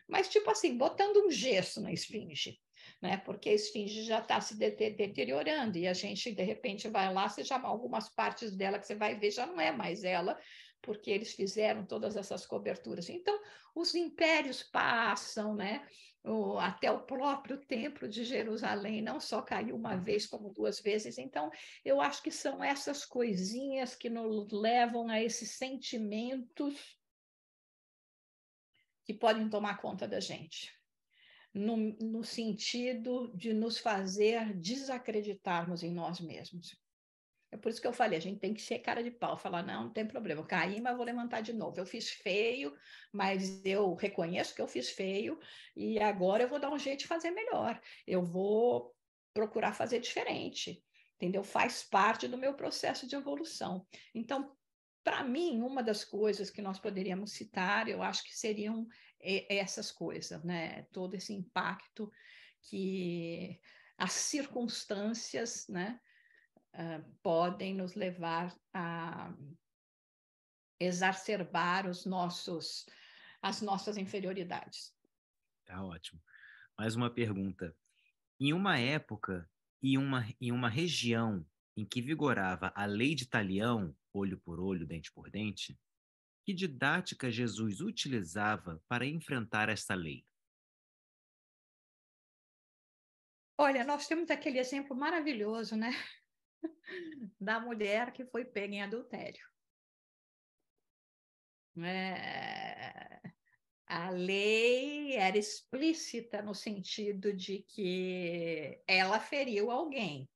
Speaker 1: mas tipo assim, botando um gesso na esfinge, né, porque a esfinge já está se deteriorando e a gente, de repente, vai lá, você já, algumas partes dela que você vai ver já não é mais ela, porque eles fizeram todas essas coberturas. Então, os impérios passam, né? Até o próprio Templo de Jerusalém não só caiu uma vez, como 2 vezes. Então, eu acho que são essas coisinhas que nos levam a esses sentimentos que podem tomar conta da gente, no sentido de nos fazer desacreditarmos em nós mesmos. É por isso que eu falei, a gente tem que ser cara de pau, falar, não tem problema, eu caí, mas vou levantar de novo. Eu fiz feio, mas eu reconheço que eu fiz feio e agora eu vou dar um jeito de fazer melhor. Eu vou procurar fazer diferente, entendeu? Faz parte do meu processo de evolução. Então, para mim, uma das coisas que nós poderíamos citar, eu acho que seriam essas coisas, né? Todo esse impacto que as circunstâncias, né? Podem nos levar a exacerbar as nossas inferioridades.
Speaker 2: Tá ótimo. Mais uma pergunta. Em uma época e em uma região em que vigorava a lei de Talião, olho por olho, dente por dente, que didática Jesus utilizava para enfrentar esta lei?
Speaker 1: Olha, nós temos aquele exemplo maravilhoso, né? Da mulher que foi pega em adultério. A lei era explícita no sentido de que ela feriu alguém,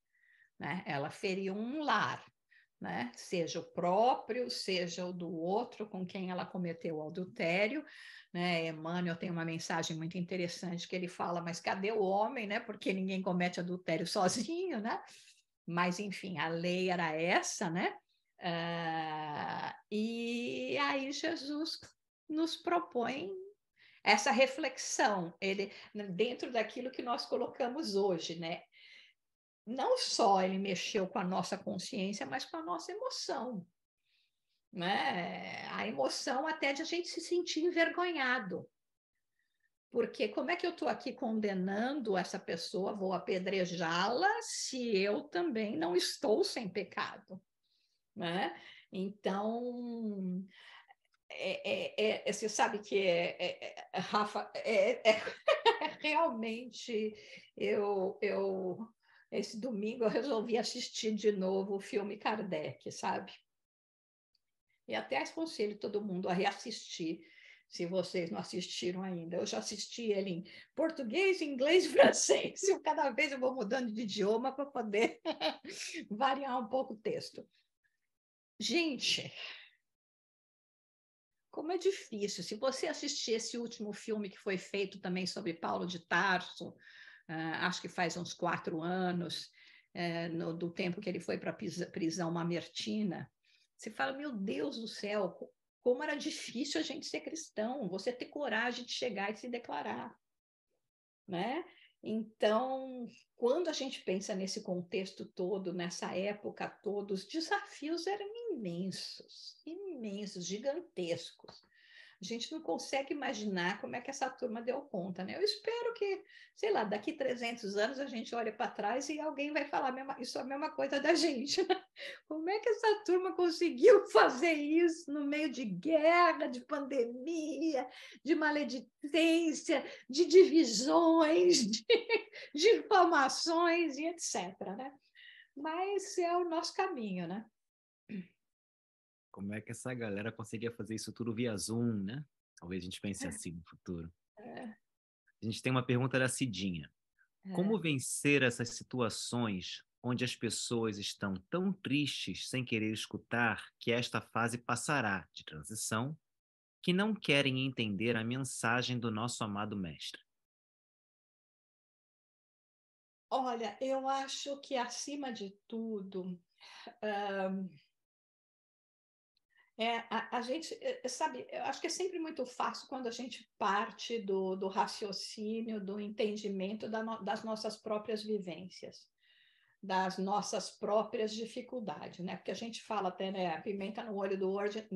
Speaker 1: né? Ela feriu um lar. né? Seja o próprio, seja o do outro com quem ela cometeu o adultério, né? Emmanuel tem uma mensagem muito interessante que ele fala, mas cadê o homem, né? Porque ninguém comete adultério sozinho, né? Mas, enfim, a lei era essa, né? E aí Jesus nos propõe essa reflexão, ele, dentro daquilo que nós colocamos hoje, né? Não só ele mexeu com a nossa consciência, mas com a nossa emoção, né? A emoção até de a gente se sentir envergonhado. Porque como é que eu estou aqui condenando essa pessoa, vou apedrejá-la, se eu também não estou sem pecado, né? Então, você sabe que Rafa, realmente esse domingo eu resolvi assistir de novo o filme Kardec, sabe? E até aconselho todo mundo a reassistir, se vocês não assistiram ainda. Eu já assisti ele em português, inglês e francês. Cada vez eu vou mudando de idioma para poder variar um pouco o texto. Gente, como é difícil. Se você assistir esse último filme que foi feito também sobre Paulo de Tarso, acho que faz uns 4 anos, do tempo que ele foi para a prisão mamertina, você fala, meu Deus do céu, como era difícil a gente ser cristão, você ter coragem de chegar e se declarar, né? Então, quando a gente pensa nesse contexto todo, nessa época toda, os desafios eram imensos, imensos, gigantescos. A gente não consegue imaginar como é que essa turma deu conta, né? Eu espero que, sei lá, daqui 300 anos a gente olhe para trás e alguém vai falar isso é a mesma coisa da gente, né? Como é que essa turma conseguiu fazer isso no meio de guerra, de pandemia, de maledicência, de divisões, de informações e etc, né? Mas é o nosso caminho, né?
Speaker 2: Como é que essa galera conseguia fazer isso tudo via Zoom, né? Talvez a gente pense assim no futuro. A gente tem uma pergunta da Cidinha. Como vencer essas situações onde as pessoas estão tão tristes sem querer escutar que esta fase passará de transição, que não querem entender a mensagem do nosso amado mestre?
Speaker 1: Olha, eu acho que acima de tudo, a gente, sabe, eu acho que é sempre muito fácil quando a gente parte do raciocínio, do entendimento das nossas próprias vivências, das nossas próprias dificuldades, né? Porque a gente fala até, né, a pimenta no olho do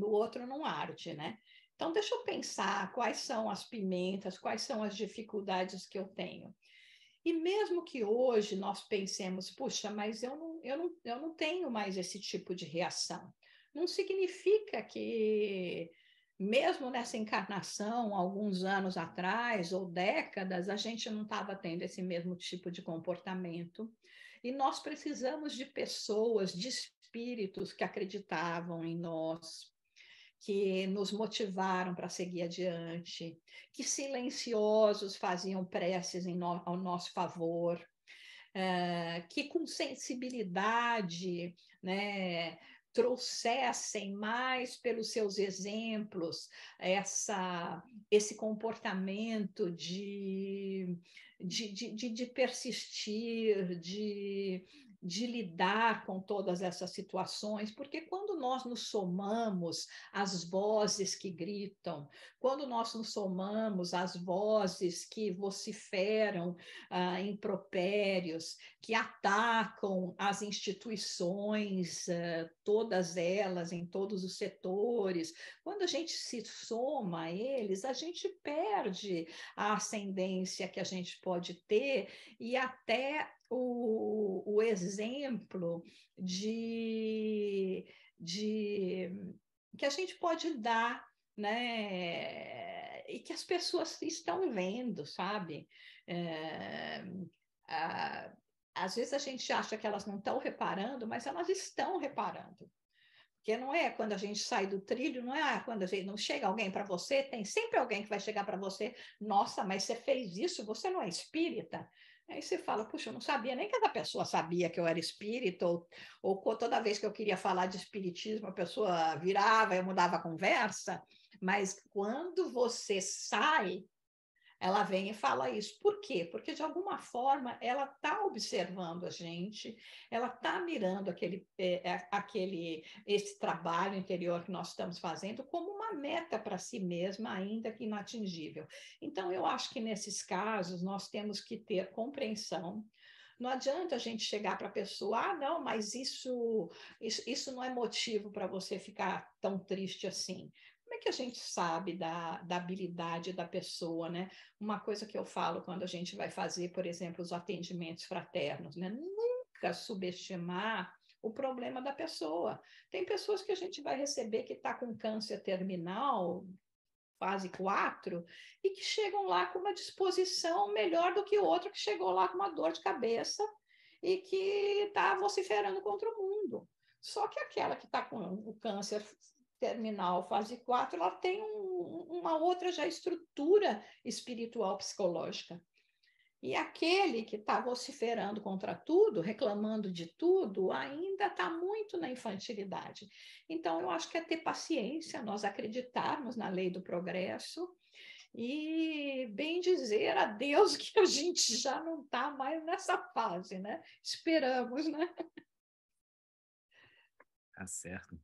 Speaker 1: outro não arde, né? Então, deixa eu pensar quais são as pimentas, quais são as dificuldades que eu tenho. E mesmo que hoje nós pensemos, puxa, mas eu não tenho mais esse tipo de reação. Não significa que, mesmo nessa encarnação, alguns anos atrás ou décadas, a gente não estava tendo esse mesmo tipo de comportamento. E nós precisamos de pessoas, de espíritos que acreditavam em nós, que nos motivaram para seguir adiante, que silenciosos faziam preces ao nosso favor, que com sensibilidade, né, trouxessem mais pelos seus exemplos esse comportamento de persistir, de lidar com todas essas situações, porque quando nós nos somamos às vozes que gritam, quando nós nos somamos às vozes que vociferam impropérios, que atacam as instituições, todas elas, em todos os setores, quando a gente se soma a eles, a gente perde a ascendência que a gente pode ter e até o exemplo que a gente pode dar, né? E que as pessoas estão vendo, sabe? Às vezes a gente acha que elas não estão reparando, mas elas estão reparando. Porque não é quando a gente sai do trilho, não é quando a gente não chega alguém para você, tem sempre alguém que vai chegar para você, nossa, mas você fez isso, você não é espírita? Aí você fala, puxa, eu não sabia nem que essa pessoa sabia que eu era espírita, ou toda vez que eu queria falar de espiritismo, a pessoa virava, eu mudava a conversa. Mas quando você sai, ela vem e fala isso. Por quê? Porque, de alguma forma, ela está observando a gente, ela está mirando esse trabalho interior que nós estamos fazendo como uma meta para si mesma, ainda que inatingível. Então, eu acho que nesses casos nós temos que ter compreensão. Não adianta a gente chegar para a pessoa, não, mas isso não é motivo para você ficar tão triste assim. Como é que a gente sabe da habilidade da pessoa, né? Uma coisa que eu falo quando a gente vai fazer, por exemplo, os atendimentos fraternos, né? Nunca subestimar o problema da pessoa. Tem pessoas que a gente vai receber que está com câncer terminal, fase 4, e que chegam lá com uma disposição melhor do que o outro que chegou lá com uma dor de cabeça e que está vociferando contra o mundo. Só que aquela que está com o câncer terminal, fase 4, ela tem uma outra já estrutura espiritual psicológica. E aquele que está vociferando contra tudo, reclamando de tudo, ainda está muito na infantilidade. Então, eu acho que é ter paciência, nós acreditarmos na lei do progresso e bem dizer a Deus que a gente já não está mais nessa fase, né? Esperamos, né?
Speaker 2: Tá certo.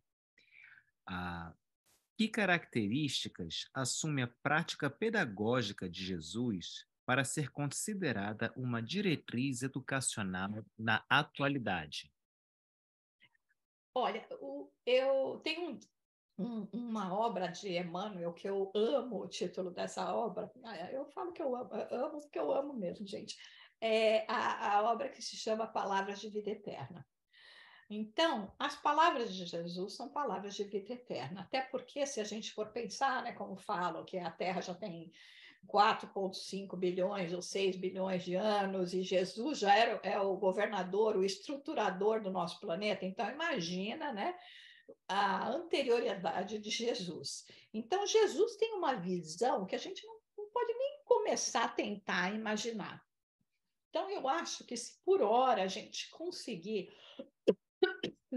Speaker 2: Que características assume a prática pedagógica de Jesus para ser considerada uma diretriz educacional na atualidade?
Speaker 1: Olha, eu tenho uma obra de Emmanuel que eu amo o título dessa obra. Eu falo que eu amo porque eu amo mesmo, gente. É a obra que se chama Palavras de Vida Eterna. Então, as palavras de Jesus são palavras de vida eterna, até porque se a gente for pensar, né, como falam, que a Terra já tem 4,5 bilhões ou 6 bilhões de anos, e Jesus já é o governador, o estruturador do nosso planeta, então imagina, né, a anterioridade de Jesus. Então, Jesus tem uma visão que a gente não pode nem começar a tentar imaginar. Então, eu acho que se por hora a gente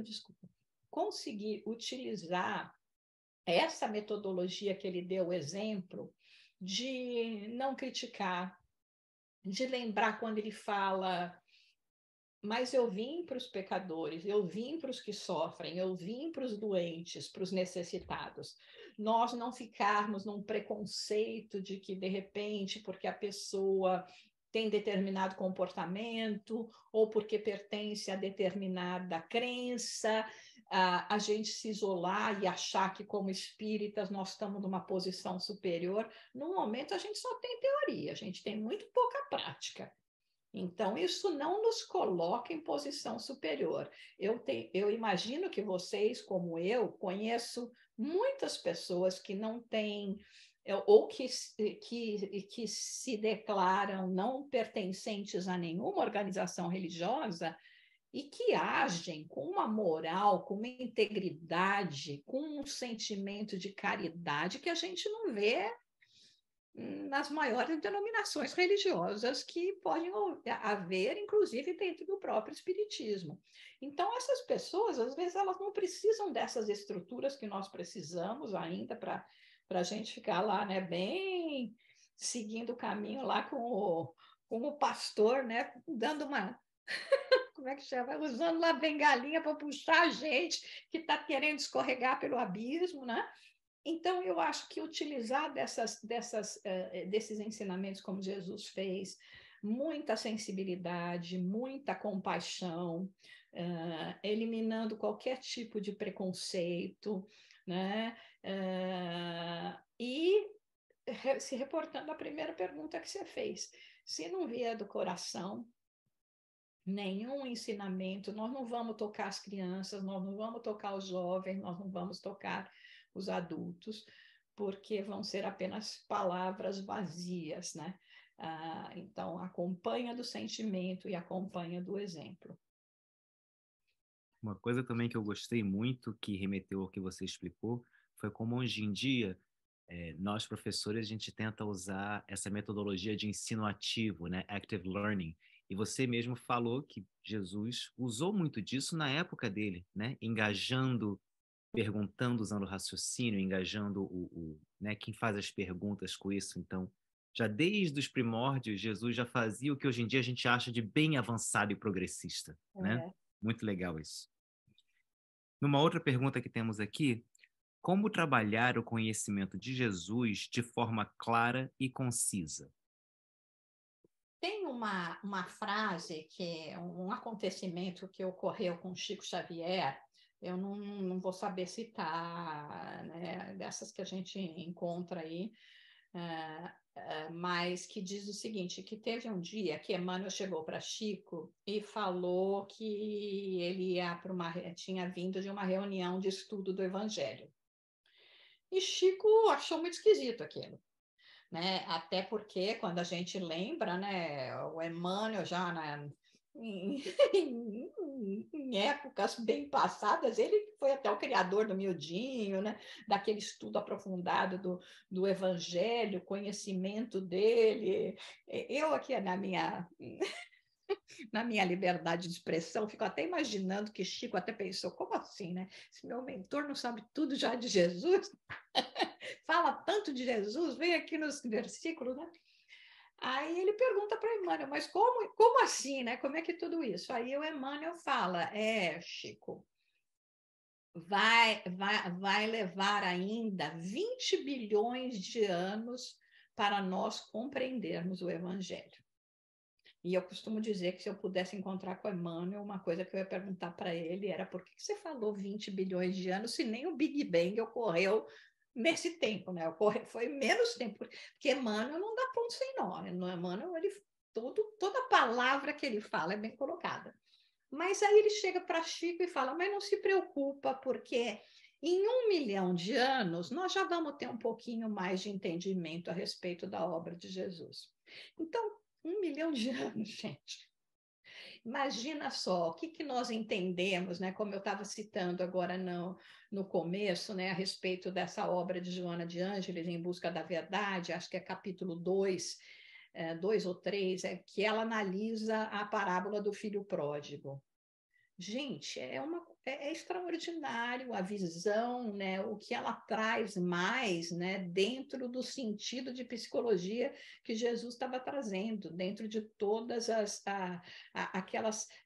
Speaker 1: desculpa, conseguir utilizar essa metodologia que ele deu o exemplo de não criticar, de lembrar quando ele fala, mas eu vim para os pecadores, eu vim para os que sofrem, eu vim para os doentes, para os necessitados. Nós não ficarmos num preconceito de que, de repente, porque a pessoa tem determinado comportamento ou porque pertence a determinada crença, a gente se isolar e achar que, como espíritas, nós estamos numa posição superior. No momento, a gente só tem teoria, a gente tem muito pouca prática. Então, isso não nos coloca em posição superior. Eu imagino que vocês, como eu, conheço muitas pessoas que não têm, ou que se declaram não pertencentes a nenhuma organização religiosa e que agem com uma moral, com uma integridade, com um sentimento de caridade que a gente não vê nas maiores denominações religiosas que podem haver, inclusive dentro do próprio espiritismo. Então, essas pessoas, às vezes, elas não precisam dessas estruturas que nós precisamos ainda para a gente ficar lá, né, bem seguindo o caminho lá com o pastor, né, dando uma, como é que chama? Usando lá bengalinha para puxar a gente que está querendo escorregar pelo abismo, né? Então, eu acho que utilizar desses ensinamentos como Jesus fez, muita sensibilidade, muita compaixão, eliminando qualquer tipo de preconceito, né? E se reportando à primeira pergunta que você fez. Se não vier do coração, nenhum ensinamento, nós não vamos tocar as crianças, nós não vamos tocar os jovens, nós não vamos tocar os adultos, porque vão ser apenas palavras vazias, né? Então, acompanha do sentimento e acompanha do exemplo.
Speaker 2: Uma coisa também que eu gostei muito, que remeteu ao que você explicou, foi como hoje em dia, nós professores, a gente tenta usar essa metodologia de ensino ativo, né? Active Learning. E você mesmo falou que Jesus usou muito disso na época dele, né? Engajando, perguntando, usando o raciocínio, engajando né, quem faz as perguntas com isso. Então, já desde os primórdios, Jesus já fazia o que hoje em dia a gente acha de bem avançado e progressista, né?
Speaker 1: É.
Speaker 2: Muito legal isso. Numa outra pergunta que temos aqui, como trabalhar o conhecimento de Jesus de forma clara e concisa?
Speaker 1: Tem uma frase que é um acontecimento que ocorreu com Chico Xavier, eu não vou saber citar, né, dessas que a gente encontra aí, mas que diz o seguinte, que teve um dia que Emmanuel chegou para Chico e falou que ele tinha vindo de uma reunião de estudo do Evangelho. E Chico achou muito esquisito aquilo, né? Até porque quando a gente lembra, né, o Emmanuel já em, em épocas bem passadas, ele foi até o criador do miudinho, né, daquele estudo aprofundado do Evangelho, conhecimento dele. Eu aqui na minha liberdade de expressão, fico até imaginando que Chico até pensou, como assim, né? Se meu mentor não sabe tudo já de Jesus, fala tanto de Jesus, vem aqui nos versículos, né? Aí ele pergunta para Emmanuel, mas como assim, né? Como é que tudo isso? Aí o Emmanuel fala, Chico, vai levar ainda 20 bilhões de anos para nós compreendermos o Evangelho. E eu costumo dizer que se eu pudesse encontrar com o Emmanuel, uma coisa que eu ia perguntar para ele era por que você falou 20 bilhões de anos se nem o Big Bang ocorreu nesse tempo, né? Foi menos tempo, porque Emmanuel não dá ponto sem nó, né? No Emmanuel, toda palavra que ele fala é bem colocada. Mas aí ele chega para Chico e fala, mas não se preocupa, porque em 1 milhão de anos nós já vamos ter um pouquinho mais de entendimento a respeito da obra de Jesus. Então, 1 milhão de anos, gente. Imagina só, o que nós entendemos, né? Como eu estava citando agora no começo, né? A respeito dessa obra de Joana de Ângeles, Em Busca da Verdade, acho que é capítulo 2, 2 ou 3, que ela analisa a parábola do filho pródigo. Gente, é extraordinário a visão, né, o que ela traz mais, né, dentro do sentido de psicologia que Jesus estava trazendo, dentro de todas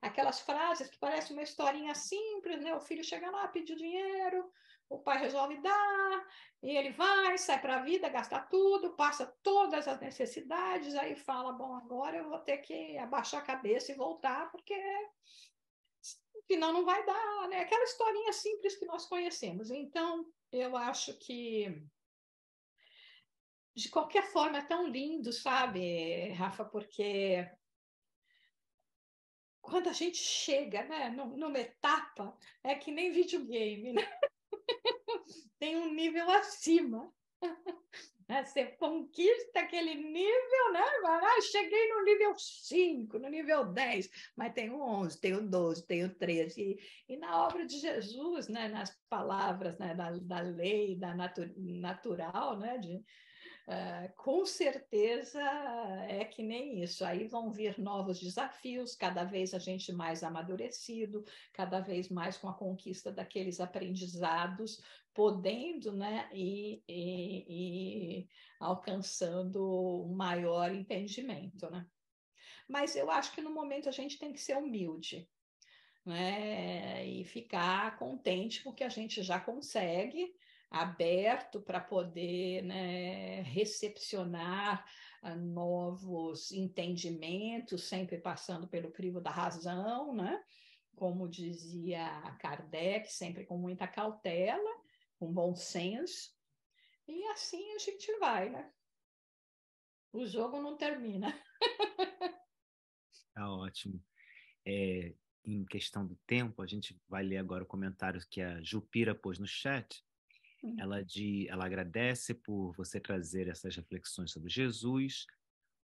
Speaker 1: aquelas frases que parecem uma historinha simples, né? O filho chega lá, pede dinheiro, o pai resolve dar, e ele vai, sai para a vida, gasta tudo, passa todas as necessidades, aí fala, bom, agora eu vou ter que abaixar a cabeça e voltar, porque senão não vai dar, né? Aquela historinha simples que nós conhecemos. Então, eu acho que, de qualquer forma, é tão lindo, sabe, Rafa? Porque quando a gente chega, né, numa etapa, é que nem videogame, né? Tem um nível acima. Você conquista aquele nível, né? Cheguei no nível 5, no nível 10, mas tem o 11, tem o 12, tem o 13. E na obra de Jesus, né, nas palavras, né, da lei, natural, né, com certeza é que nem isso. Aí vão vir novos desafios, cada vez a gente mais amadurecido, cada vez mais com a conquista daqueles aprendizados, podendo, né, e alcançando um maior entendimento, né? Mas eu acho que no momento a gente tem que ser humilde, né? E ficar contente com o que a gente já consegue, aberto para poder, né, recepcionar novos entendimentos, sempre passando pelo crivo da razão, né? Como dizia Kardec, sempre com muita cautela, com bom senso, e assim a gente vai, né? O jogo não termina.
Speaker 2: Tá ótimo. É, em questão do tempo, a gente vai ler agora o comentário que a Jupira pôs no chat. Ela agradece por você trazer essas reflexões sobre Jesus,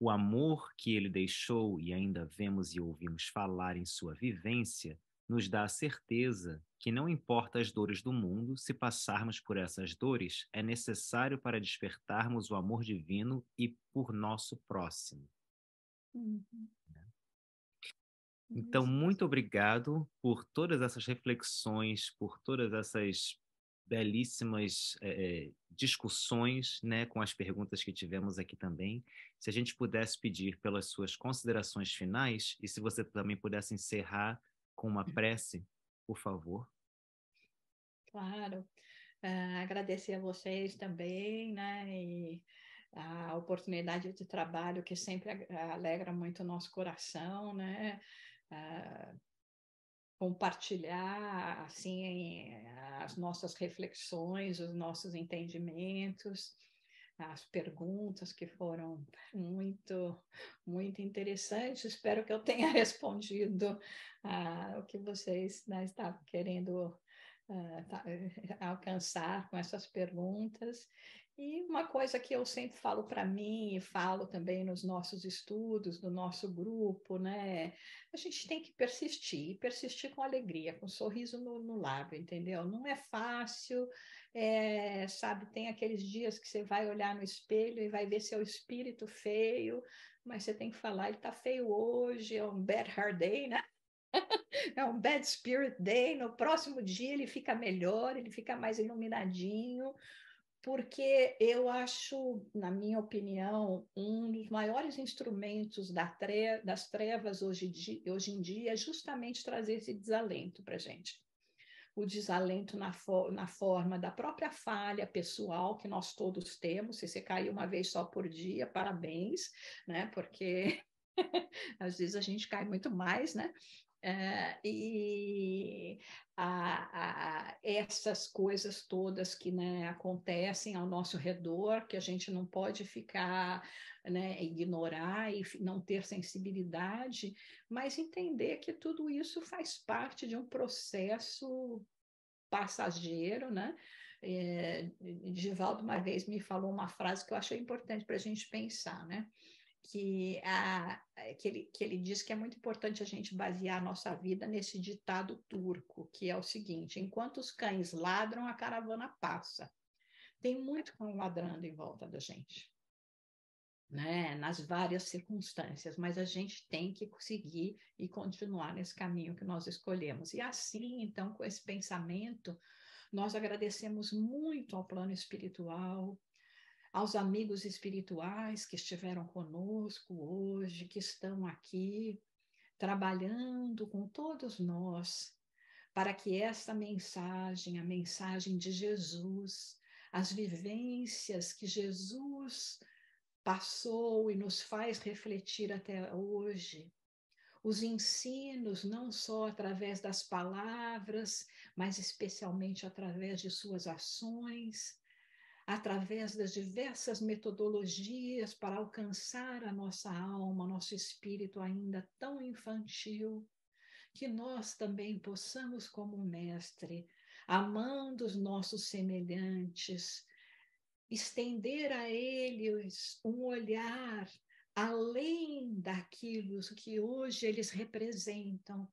Speaker 2: o amor que ele deixou e ainda vemos e ouvimos falar em sua vivência, nos dá a certeza que não importa as dores do mundo, se passarmos por essas dores, é necessário para despertarmos o amor divino e por nosso próximo.
Speaker 1: Uhum.
Speaker 2: Então, muito obrigado por todas essas reflexões, por todas essas belíssimas discussões, né, com as perguntas que tivemos aqui também. Se a gente pudesse pedir pelas suas considerações finais e se você também pudesse encerrar com uma prece, por favor.
Speaker 1: Claro. Agradecer a vocês também, né? E a oportunidade de trabalho que sempre alegra muito o nosso coração, né? Ah, compartilhar assim as nossas reflexões, os nossos entendimentos, as perguntas que foram muito interessantes. Espero que eu tenha respondido o que vocês, né, estavam querendo alcançar com essas perguntas. E uma coisa que eu sempre falo para mim e falo também nos nossos estudos, no nosso grupo, né? A gente tem que persistir, e persistir com alegria, com um sorriso no lábio, entendeu? Não é fácil, sabe? Tem aqueles dias que você vai olhar no espelho e vai ver seu espírito feio, mas você tem que falar, ele está feio hoje, é um bad hair day, né? É um bad spirit day, no próximo dia ele fica melhor, ele fica mais iluminadinho, porque eu acho, na minha opinião, um dos maiores instrumentos das trevas hoje em dia é justamente trazer esse desalento para a gente. O desalento na forma da própria falha pessoal que nós todos temos. Se você cair uma vez só por dia, parabéns, né? Porque às vezes a gente cai muito mais, né? E essas coisas todas que, né, acontecem ao nosso redor, que a gente não pode ficar, né, ignorar e não ter sensibilidade, mas entender que tudo isso faz parte de um processo passageiro, né? Divaldo uma vez me falou uma frase que eu achei importante para a gente pensar, né? Que ele diz que é muito importante a gente basear a nossa vida nesse ditado turco, que é o seguinte: enquanto os cães ladram, a caravana passa. Tem muito cão ladrando em volta da gente, né? Nas várias circunstâncias, mas a gente tem que seguir e continuar nesse caminho que nós escolhemos. E assim, então, com esse pensamento, nós agradecemos muito ao plano espiritual, aos amigos espirituais que estiveram conosco hoje, que estão aqui trabalhando com todos nós, para que esta mensagem, a mensagem de Jesus, as vivências que Jesus passou e nos faz refletir até hoje, os ensinos, não só através das palavras, mas especialmente através de suas ações, através das diversas metodologias para alcançar a nossa alma, nosso espírito ainda tão infantil, que nós também possamos, como mestre, amando os nossos semelhantes, estender a eles um olhar além daquilo que hoje eles representam,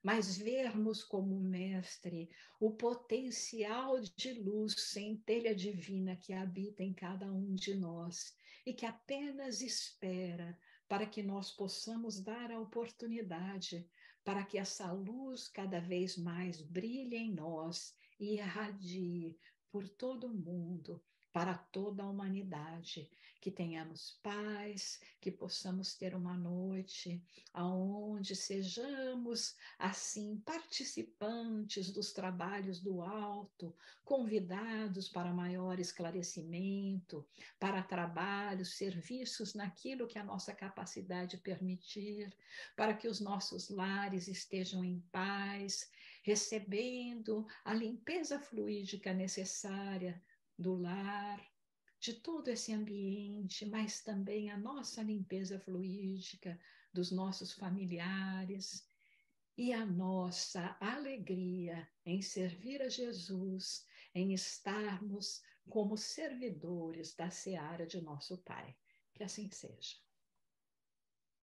Speaker 1: mas vermos como mestre o potencial de luz, centelha divina que habita em cada um de nós e que apenas espera para que nós possamos dar a oportunidade para que essa luz cada vez mais brilhe em nós e irradie por todo o mundo, para toda a humanidade, que tenhamos paz, que possamos ter uma noite aonde sejamos assim participantes dos trabalhos do alto, convidados para maior esclarecimento, para trabalhos, serviços naquilo que a nossa capacidade permitir, para que os nossos lares estejam em paz, recebendo a limpeza fluídica necessária do lar, de todo esse ambiente, mas também a nossa limpeza fluídica dos nossos familiares e a nossa alegria em servir a Jesus, em estarmos como servidores da seara de nosso Pai. Que assim seja.